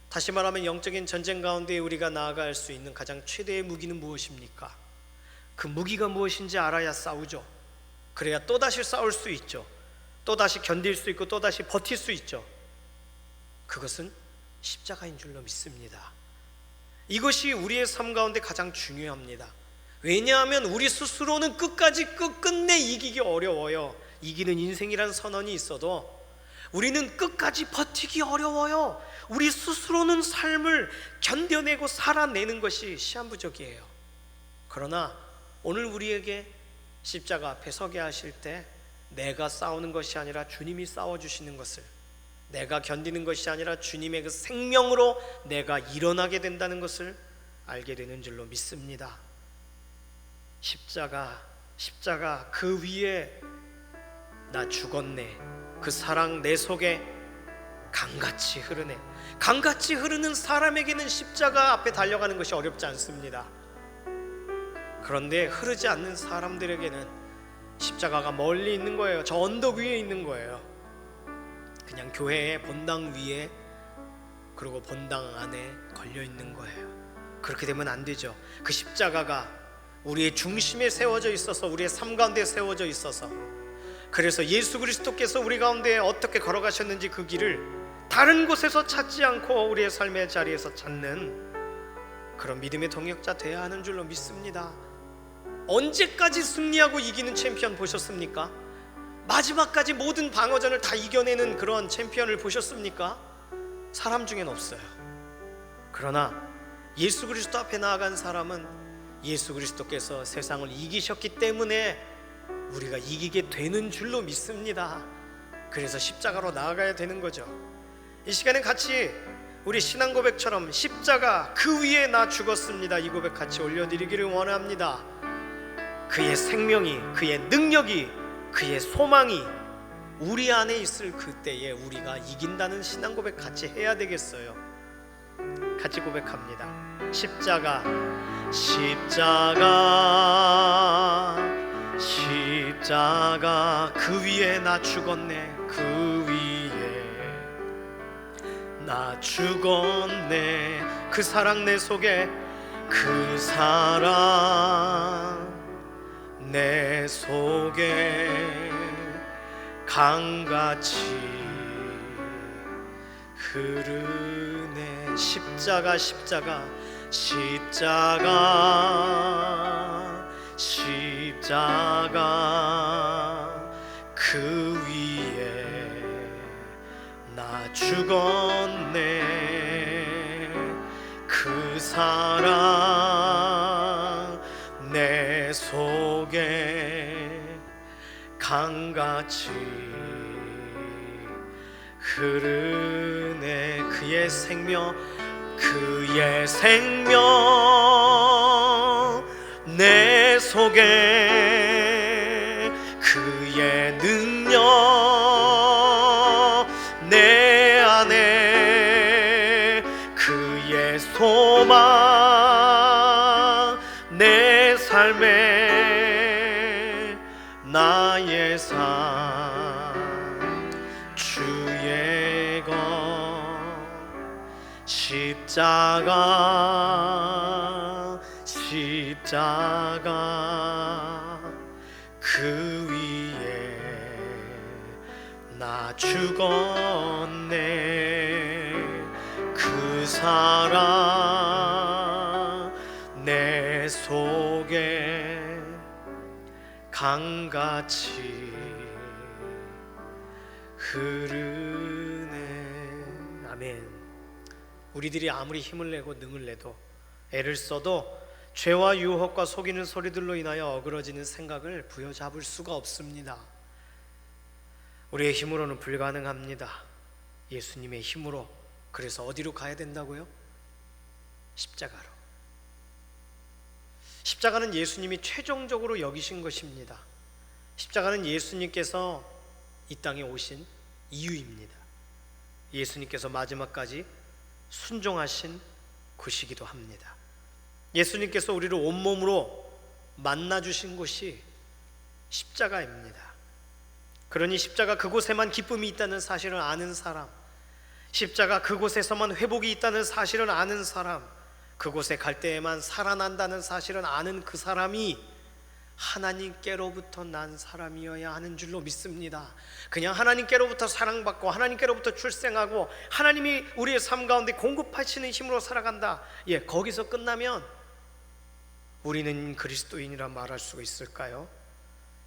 다시 말하면 영적인 전쟁 가운데 우리가 나아갈 수 있는 가장 최대의 무기는 무엇입니까? 그 무기가 무엇인지 알아야 싸우죠. 그래야 또다시 싸울 수 있죠. 또다시 견딜 수 있고 또다시 버틸 수 있죠. 그것은 십자가인 줄로 믿습니다. 이것이 우리의 삶 가운데 가장 중요합니다. 왜냐하면 우리 스스로는 끝끝내 이기기 어려워요. 이기는 인생이란 선언이 있어도 우리는 끝까지 버티기 어려워요. 우리 스스로는 삶을 견뎌내고 살아내는 것이 시한부적이에요. 그러나 오늘 우리에게 십자가 앞에 서게 하실 때 내가 싸우는 것이 아니라 주님이 싸워주시는 것을, 내가 견디는 것이 아니라 주님의 그 생명으로 내가 일어나게 된다는 것을 알게 되는 줄로 믿습니다. 십자가 그 위에 나 죽었네. 그 사랑 내 속에 강같이 흐르네. 강같이 흐르는 사람에게는 십자가 앞에 달려가는 것이 어렵지 않습니다. 그런데 흐르지 않는 사람들에게는 십자가가 멀리 있는 거예요. 저 언덕 위에 있는 거예요. 그냥 교회의 본당 위에, 그리고 본당 안에 걸려 있는 거예요. 그렇게 되면 안 되죠. 그 십자가가 우리의 중심에 세워져 있어서, 우리의 삶 가운데 세워져 있어서, 그래서 예수 그리스도께서 우리 가운데 어떻게 걸어가셨는지 그 길을 다른 곳에서 찾지 않고 우리의 삶의 자리에서 찾는 그런 믿음의 동역자 되어야 하는 줄로 믿습니다. 언제까지 승리하고 이기는 챔피언 보셨습니까? 마지막까지 모든 방어전을 다 이겨내는 그런 챔피언을 보셨습니까? 사람 중엔 없어요. 그러나 예수 그리스도 앞에 나아간 사람은 예수 그리스도께서 세상을 이기셨기 때문에 우리가 이기게 되는 줄로 믿습니다. 그래서 십자가로 나아가야 되는 거죠. 이 시간에 같이 우리 신앙 고백처럼 십자가 그 위에 나 죽었습니다, 이 고백 같이 올려드리기를 원합니다. 그의 생명이, 그의 능력이, 그의 소망이 우리 안에 있을 그때에 우리가 이긴다는 신앙 고백 같이 해야 되겠어요. 같이 고백합니다. 십자가 그 위에 나 죽었네. 그 위에 나 죽었네. 그 사랑 내 속에, 그 사랑 내 속에 강같이 흐르네. 십자가 그 위에 나 죽었네. 그 사랑 내 속에 강같이 흐르네. 그의 생명 내 속에, 그의 능력 내 안에, 그의 소망 내 삶에, 나의 삶 주의 것. 십자가 그 위에 나 죽었네. 그 사랑 내 속에 강같이 흐르네. 아멘. 우리들이 아무리 힘을 내고 능을 내도 애를 써도 죄와 유혹과 속이는 소리들로 인하여 어그러지는 생각을 부여잡을 수가 없습니다. 우리의 힘으로는 불가능합니다. 예수님의 힘으로. 그래서 어디로 가야 된다고요? 십자가로. 십자가는 예수님이 최종적으로 여기신 것입니다. 십자가는 예수님께서 이 땅에 오신 이유입니다. 예수님께서 마지막까지 순종하신 곳이기도 합니다. 예수님께서 우리를 온몸으로 만나주신 곳이 십자가입니다. 그러니 십자가 그곳에만 기쁨이 있다는 사실을 아는 사람, 십자가 그곳에서만 회복이 있다는 사실을 아는 사람, 그곳에 갈 때에만 살아난다는 사실을 아는 그 사람이 하나님께로부터 난 사람이어야 하는 줄로 믿습니다. 그냥 하나님께로부터 사랑받고 하나님께로부터 출생하고 하나님이 우리의 삶 가운데 공급하시는 힘으로 살아간다, 거기서 끝나면 우리는 그리스도인이라 말할 수가 있을까요?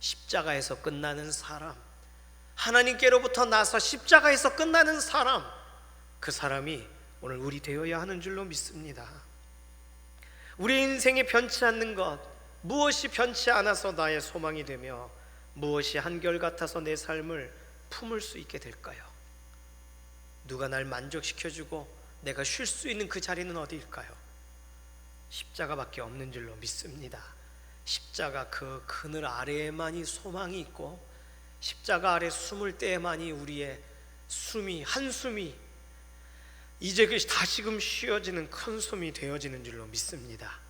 십자가에서 끝나는 사람, 하나님께로부터 나서 십자가에서 끝나는 사람, 그 사람이 오늘 우리 되어야 하는 줄로 믿습니다. 우리 인생에 변치 않는 것, 무엇이 변치 않아서 나의 소망이 되며 무엇이 한결같아서 내 삶을 품을 수 있게 될까요? 누가 날 만족시켜주고 내가 쉴 수 있는 그 자리는 어디일까요? 십자가밖에 없는 줄로 믿습니다. 십자가 그 그늘 아래에만이 소망이 있고 십자가 아래 숨을 때에만이 우리의 숨이, 한숨이 이제 다시금 쉬어지는 큰 숨이 되어지는 줄로 믿습니다.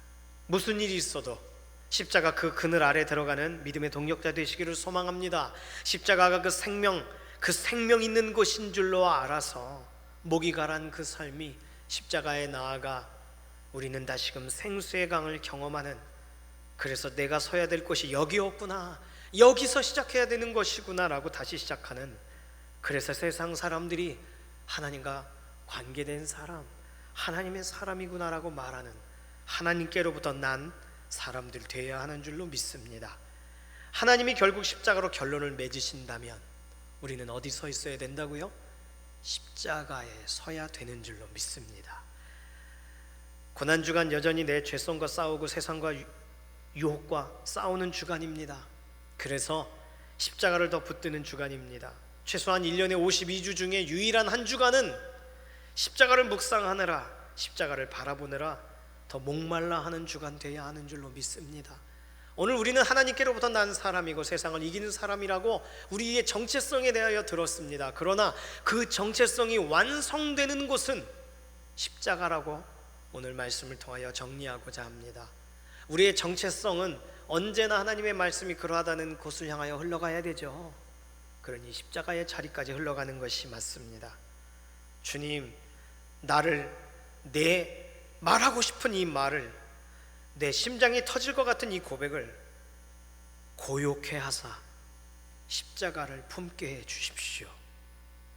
무슨 일이 있어도 십자가 그 그늘 아래 들어가는 믿음의 동력자 되시기를 소망합니다. 십자가가 그 생명 있는 곳인 줄로 알아서 목이 가란 그 삶이 십자가에 나아가 우리는 다시금 생수의 강을 경험하는, 그래서 내가 서야 될 곳이 여기였구나, 여기서 시작해야 되는 것이구나 라고 다시 시작하는, 그래서 세상 사람들이 하나님과 관계된 사람, 하나님의 사람이구나 라고 말하는, 하나님께로부터 난 사람들 되어야 하는 줄로 믿습니다. 하나님이 결국 십자가로 결론을 맺으신다면 우리는 어디 서 있어야 된다고요? 십자가에 서야 되는 줄로 믿습니다. 고난주간 여전히 내 죄성과 싸우고 세상과 유혹과 싸우는 주간입니다. 그래서 십자가를 더 붙드는 주간입니다. 최소한 1년에 52주 중에 유일한 한 주간은 십자가를 묵상하느라, 십자가를 바라보느라 더 목말라 하는 주간 되어야 하는 줄로 믿습니다. 오늘 우리는 하나님께로부터 난 사람이고 세상을 이기는 사람이라고 우리의 정체성에 대하여 들었습니다. 그러나 그 정체성이 완성되는 곳은 십자가라고 오늘 말씀을 통하여 정리하고자 합니다. 우리의 정체성은 언제나 하나님의 말씀이 그러하다는 곳을 향하여 흘러가야 되죠. 그러니 십자가의 자리까지 흘러가는 것이 맞습니다. 주님, 나를, 내 말하고 싶은 이 말을, 내 심장이 터질 것 같은 이 고백을 고요케 하사 십자가를 품게 해 주십시오.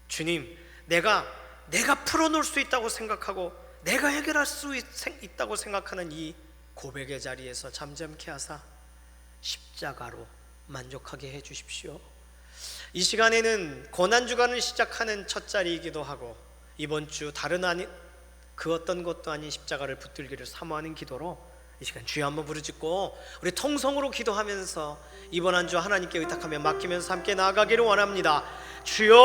주님, 내가 풀어놓을 수 있다고 생각하고 내가 해결할 수 있다고 생각하는 이 고백의 자리에서 잠잠케 하사 십자가로 만족하게 해 주십시오. 이 시간에는 고난주간을 시작하는 첫 자리이기도 하고 이번 주 다른 그 어떤 것도 아닌 십자가를 붙들기를 사모하는 기도로 이 시간 주여 한번 부르짖고 우리 통성으로 기도하면서 이번 한 주 하나님께 의탁하며 맡기면서 함께 나아가기를 원합니다. 주여,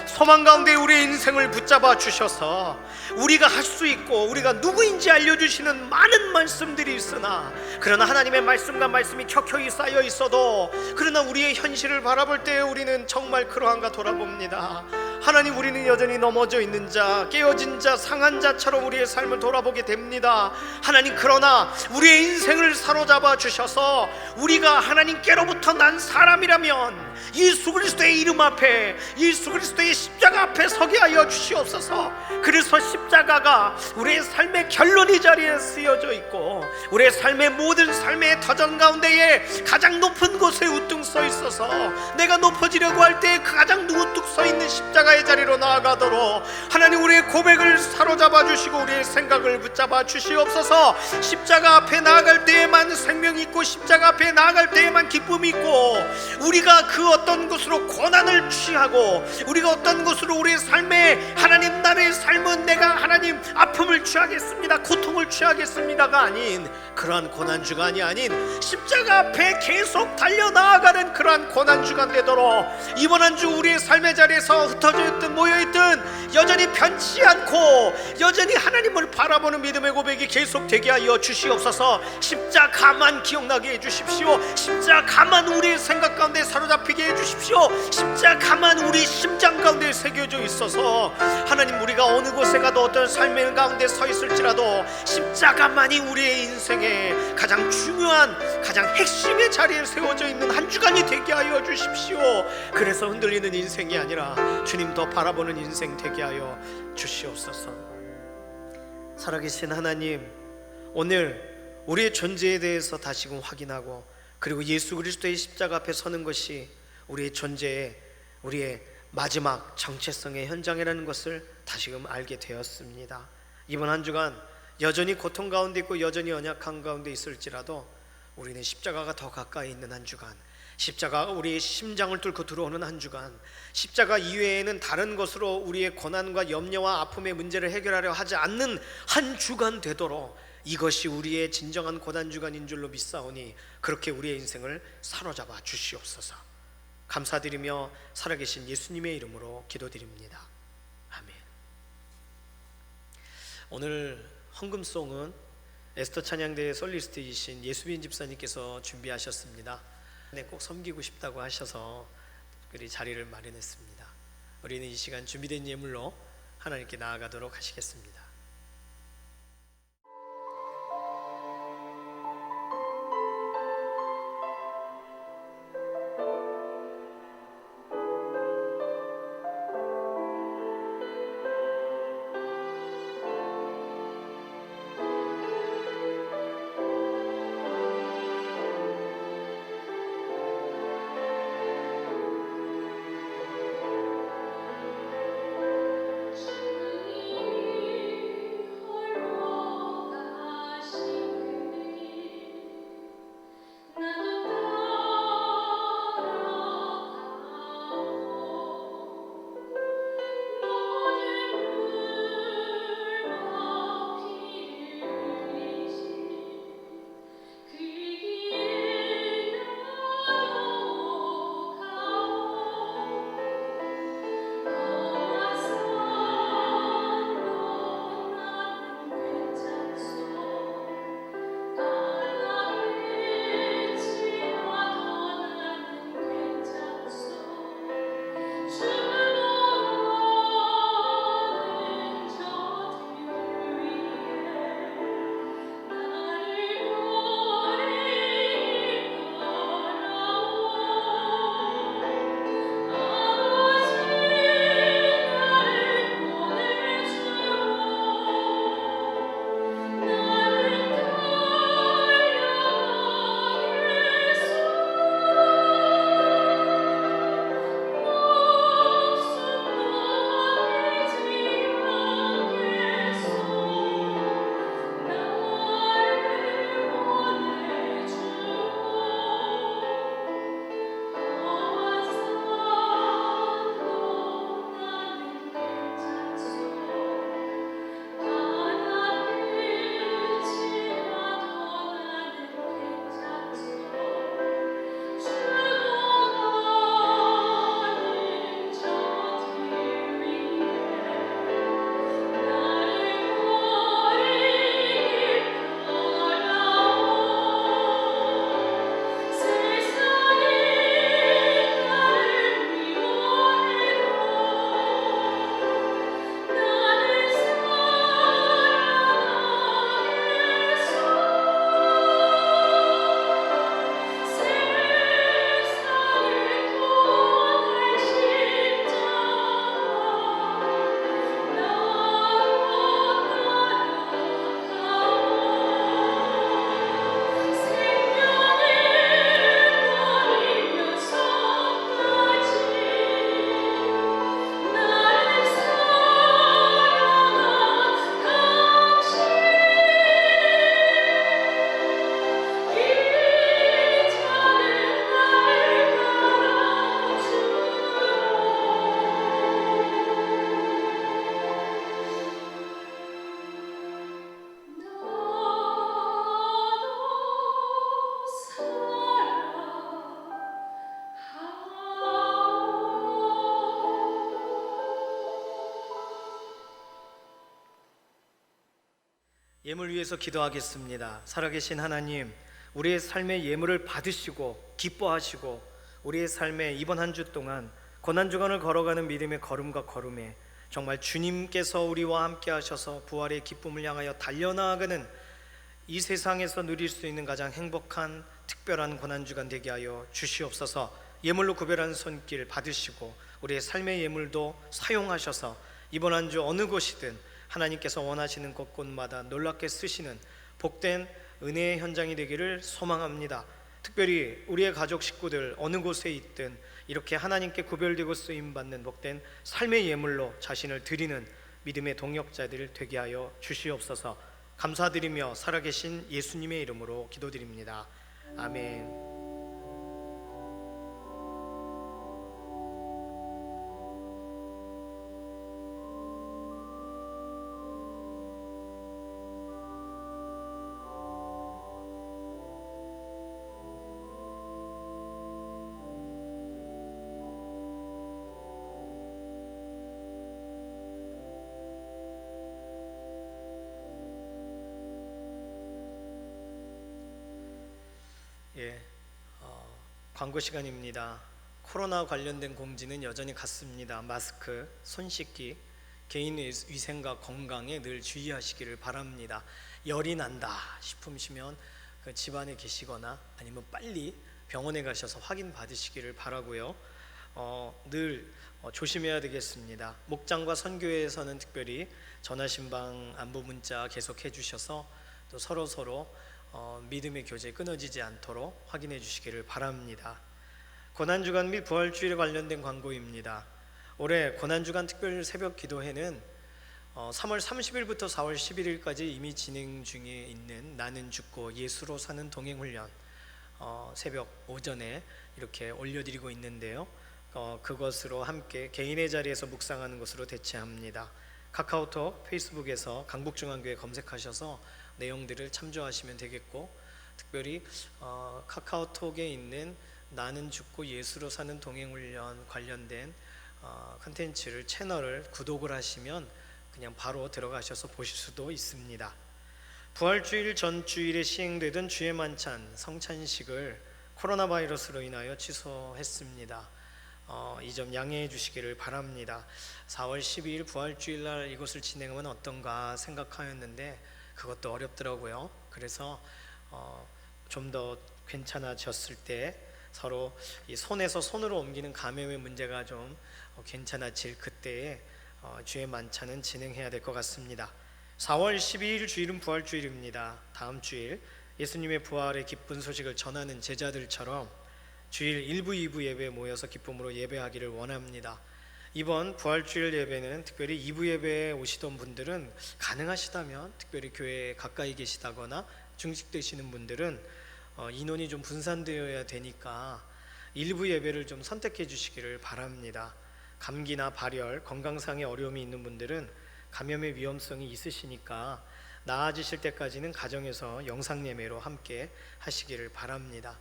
소망 가운데 우리의 인생을 붙잡아 주셔서 우리가 할 수 있고 우리가 누구인지 알려주시는 많은 말씀들이 있으나, 그러나 하나님의 말씀과 말씀이 켜켜이 쌓여 있어도 그러나 우리의 현실을 바라볼 때 우리는 정말 그러한가 돌아봅니다. 하나님, 우리는 여전히 넘어져 있는 자, 깨어진 자, 상한 자처럼 우리의 삶을 돌아보게 됩니다. 하나님, 그러나 우리의 인생을 사로잡아 주셔서 우리가 하나님께로부터 난 사람이라면 예수 그리스도의 이름 앞에, 예수 그리스도의 십자가 앞에 서게 하여 주시옵소서. 그래서 십자가가 우리의 삶의 결론이 자리에 쓰여져 있고 우리의 삶의 모든 삶의 터전 가운데에 가장 높은 곳에 우뚝 서 있어서 내가 높아지려고 할 때 가장 우뚝 서 있는 십자가의 자리로 나아가도록 하나님, 우리의 고백을 사로잡아 주시고 우리의 생각을 붙잡아 주시옵소서. 십자가 앞에 나아갈 때에만 생명이 있고 십자가 앞에 나아갈 때에만 기쁨이 있고 우리가 그 어떤 것으로 고난을 취하고 우리가 어떤 것으로 우리의 삶에 하나님, 나의 삶은 내가 하나님 아픔을 취하겠습니다, 고통을 취하겠습니다가 아닌 그러한 고난주간이 아닌 십자가 앞에 계속 달려나아가는 그러한 고난주간 되도록 이번 한 주 우리의 삶의 자리에서 흩어져 있든 모여있든 여전히 변치 않고 여전히 하나님을 바라보는 믿음의 고백이 계속 되게 하여 주시옵소서. 십자가만 기억나게 해주십시오. 십자가만 우리의 생각 가운데 사로잡히게 하게 해주십시오. 십자가만 우리 심장 가운데 새겨져 있어서 하나님, 우리가 어느 곳에 가도 어떤 삶의 가운데 서 있을지라도 십자가만이 우리의 인생의 가장 중요한, 가장 핵심의 자리에 세워져 있는 한 주간이 되게 하여 주십시오. 그래서 흔들리는 인생이 아니라 주님 더 바라보는 인생 되게 하여 주시옵소서. 살아계신 하나님, 오늘 우리의 존재에 대해서 다시금 확인하고, 그리고 예수 그리스도의 십자가 앞에 서는 것이 우리의 존재의, 우리의 마지막 정체성의 현장이라는 것을 다시금 알게 되었습니다. 이번 한 주간 여전히 고통 가운데 있고 여전히 연약한 가운데 있을지라도 우리는 십자가가 더 가까이 있는 한 주간, 십자가가 우리의 심장을 뚫고 들어오는 한 주간, 십자가 이외에는 다른 것으로 우리의 고난과 염려와 아픔의 문제를 해결하려 하지 않는 한 주간 되도록 이것이 우리의 진정한 고난주간인 줄로 믿사오니 그렇게 우리의 인생을 사로잡아 주시옵소서. 감사드리며 살아계신 예수님의 이름으로 기도드립니다. 아멘. 오늘 헌금송은 에스더 찬양대의 솔리스트이신 예수빈 집사님께서 준비하셨습니다. 꼭 섬기고 싶다고 하셔서 그리 자리를 마련했습니다. 우리는 이 시간 준비된 예물로 하나님께 나아가도록 하시겠습니다. 예물 위해서 기도하겠습니다. 살아계신 하나님, 우리의 삶의 예물을 받으시고 기뻐하시고 우리의 삶에 이번 한 주 동안 고난주간을 걸어가는 믿음의 걸음과 걸음에 정말 주님께서 우리와 함께 하셔서 부활의 기쁨을 향하여 달려나가는 이 세상에서 누릴 수 있는 가장 행복한 특별한 고난주간 되게 하여 주시옵소서. 예물로 구별한 손길 받으시고 우리의 삶의 예물도 사용하셔서 이번 한 주 어느 곳이든 하나님께서 원하시는 곳곳마다 놀랍게 쓰시는 복된 은혜의 현장이 되기를 소망합니다. 특별히 우리의 가족 식구들 어느 곳에 있든 이렇게 하나님께 구별되고 쓰임받는 복된 삶의 예물로 자신을 드리는 믿음의 동역자들 되게 하여 주시옵소서. 감사드리며 살아계신 예수님의 이름으로 기도드립니다. 아멘. 광고 시간입니다. 코로나 관련된 공지는 여전히 같습니다. 마스크, 손 씻기, 개인 위생과 건강에 늘 주의하시기를 바랍니다. 열이 난다 싶으시면 그 집안에 계시거나 아니면 빨리 병원에 가셔서 확인 받으시기를 바라고요. 늘 조심해야 되겠습니다. 목장과 선교회에서는 특별히 전화신방 안부 문자 계속 해주셔서 또 서로 믿음의 교제 끊어지지 않도록 확인해 주시기를 바랍니다. 고난주간 및 부활주일에 관련된 광고입니다. 올해 고난주간 특별 새벽 기도회는 3월 30일부터 4월 11일까지 이미 진행 중에 있는 나는 죽고 예수로 사는 동행훈련 새벽 오전에 이렇게 올려드리고 있는데요. 그것으로 함께 개인의 자리에서 묵상하는 것으로 대체합니다. 카카오톡, 페이스북에서 강북중앙교회 검색하셔서 내용들을 참조하시면 되겠고, 특별히 카카오톡에 있는 나는 죽고 예수로 사는 동행훈련 관련된 컨텐츠를 채널을 구독을 하시면 그냥 바로 들어가셔서 보실 수도 있습니다. 부활주일 전 주일에 시행되던 주의 만찬 성찬식을 코로나 바이러스로 인하여 취소했습니다. 이 점 양해해 주시기를 바랍니다. 4월 12일 부활주일날 이것을 진행하면 어떤가 생각하였는데 그것도 어렵더라고요. 그래서 좀 더 괜찮아졌을 때 서로 이 손에서 손으로 옮기는 감염의 문제가 좀 괜찮아질 그때에 주의 만찬은 진행해야 될 것 같습니다. 4월 12일 주일은 부활주일입니다. 다음 주일 예수님의 부활의 기쁜 소식을 전하는 제자들처럼 주일 1부, 2부 예배에 모여서 기쁨으로 예배하기를 원합니다. 이번 부활주일 예배는 특별히 2부 예배에 오시던 분들은 가능하시다면, 특별히 교회에 가까이 계시다거나 중직되시는 분들은 인원이 좀 분산되어야 되니까 1부 예배를 좀 선택해 주시기를 바랍니다. 감기나 발열, 건강상의 어려움이 있는 분들은 감염의 위험성이 있으시니까 나아지실 때까지는 가정에서 영상 예배로 함께 하시기를 바랍니다.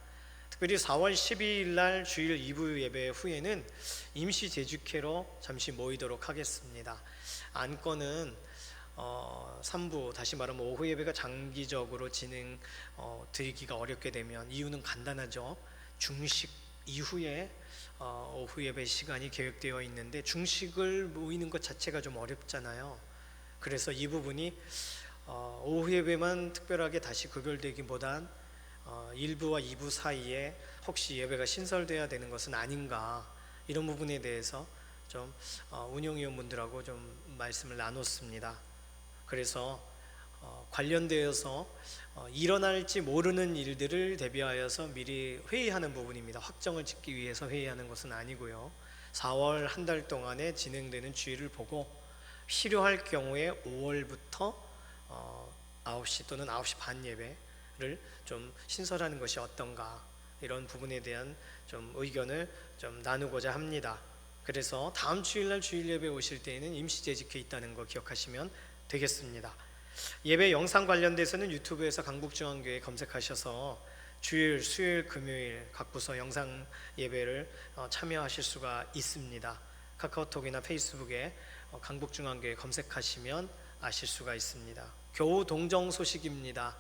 특별히 4월 12일 날 주일 2부 예배 후에는 임시 제주캐로 잠시 모이도록 하겠습니다. 안건은 3부, 다시 말하면 오후 예배가 장기적으로 드리기가 어렵게 되면 이유는 간단하죠. 중식 이후에 오후 예배 시간이 계획되어 있는데 중식을 모이는 것 자체가 좀 어렵잖아요. 그래서 이 부분이 오후 예배만 특별하게 다시 구별되기보단 1부와 2부 사이에 혹시 예배가 신설돼야 되는 것은 아닌가, 이런 부분에 대해서 좀 운영위원분들하고 좀 말씀을 나눴습니다. 그래서 관련되어서 일어날지 모르는 일들을 대비하여서 미리 회의하는 부분입니다. 확정을 짓기 위해서 회의하는 것은 아니고요. 4월 한 달 동안에 진행되는 주일을 보고 필요할 경우에 5월부터 9시 또는 9시 반 예배를 좀 신설하는 것이 어떤가, 이런 부분에 대한 좀 의견을 좀 나누고자 합니다. 그래서 다음 주일날 주일 예배 오실 때에는 임시 재직해 있다는 거 기억하시면 되겠습니다. 예배 영상 관련돼서는 유튜브에서 강북중앙교회 검색하셔서 주일, 수요일, 금요일 각 부서 영상 예배를 참여하실 수가 있습니다. 카카오톡이나 페이스북에 강북중앙교회 검색하시면 아실 수가 있습니다. 교우 동정 소식입니다.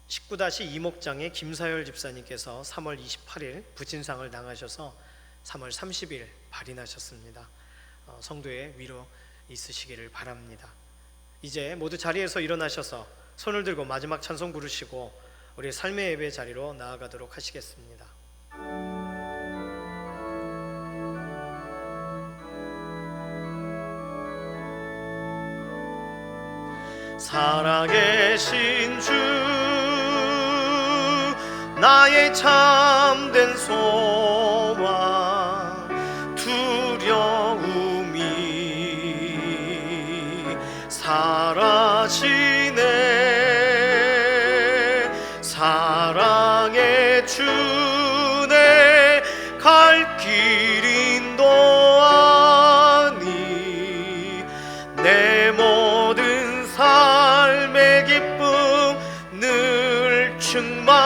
19-2목장의 김사열 집사님께서 3월 28일 부친상을 당하셔서 3월 30일 발인하셨습니다. 성도의 위로 있으시기를 바랍니다. 이제 모두 자리에서 일어나셔서 손을 들고 마지막 찬송 부르시고 우리 삶의 예배 자리로 나아가도록 하시겠습니다. 살아계신 주 나의 참된 소망 두려움이 사라지네 사랑의 주내 갈 길 인도하니 내 모든 삶의 기쁨 늘 충만하네.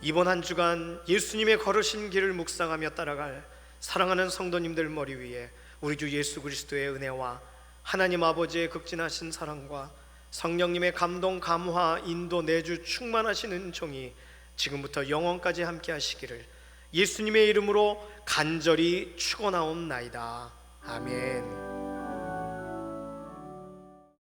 이번 한 주간 예수님의 걸으신 길을 묵상하며 따라갈 사랑하는 성도님들 머리 위에 우리 주 예수 그리스도의 은혜와 하나님 아버지의 극진하신 사랑과 성령님의 감동, 감화, 인도, 내주 충만하신 은총이 지금부터 영원까지 함께 하시기를 예수님의 이름으로 간절히 축원하옵나이다. 아멘.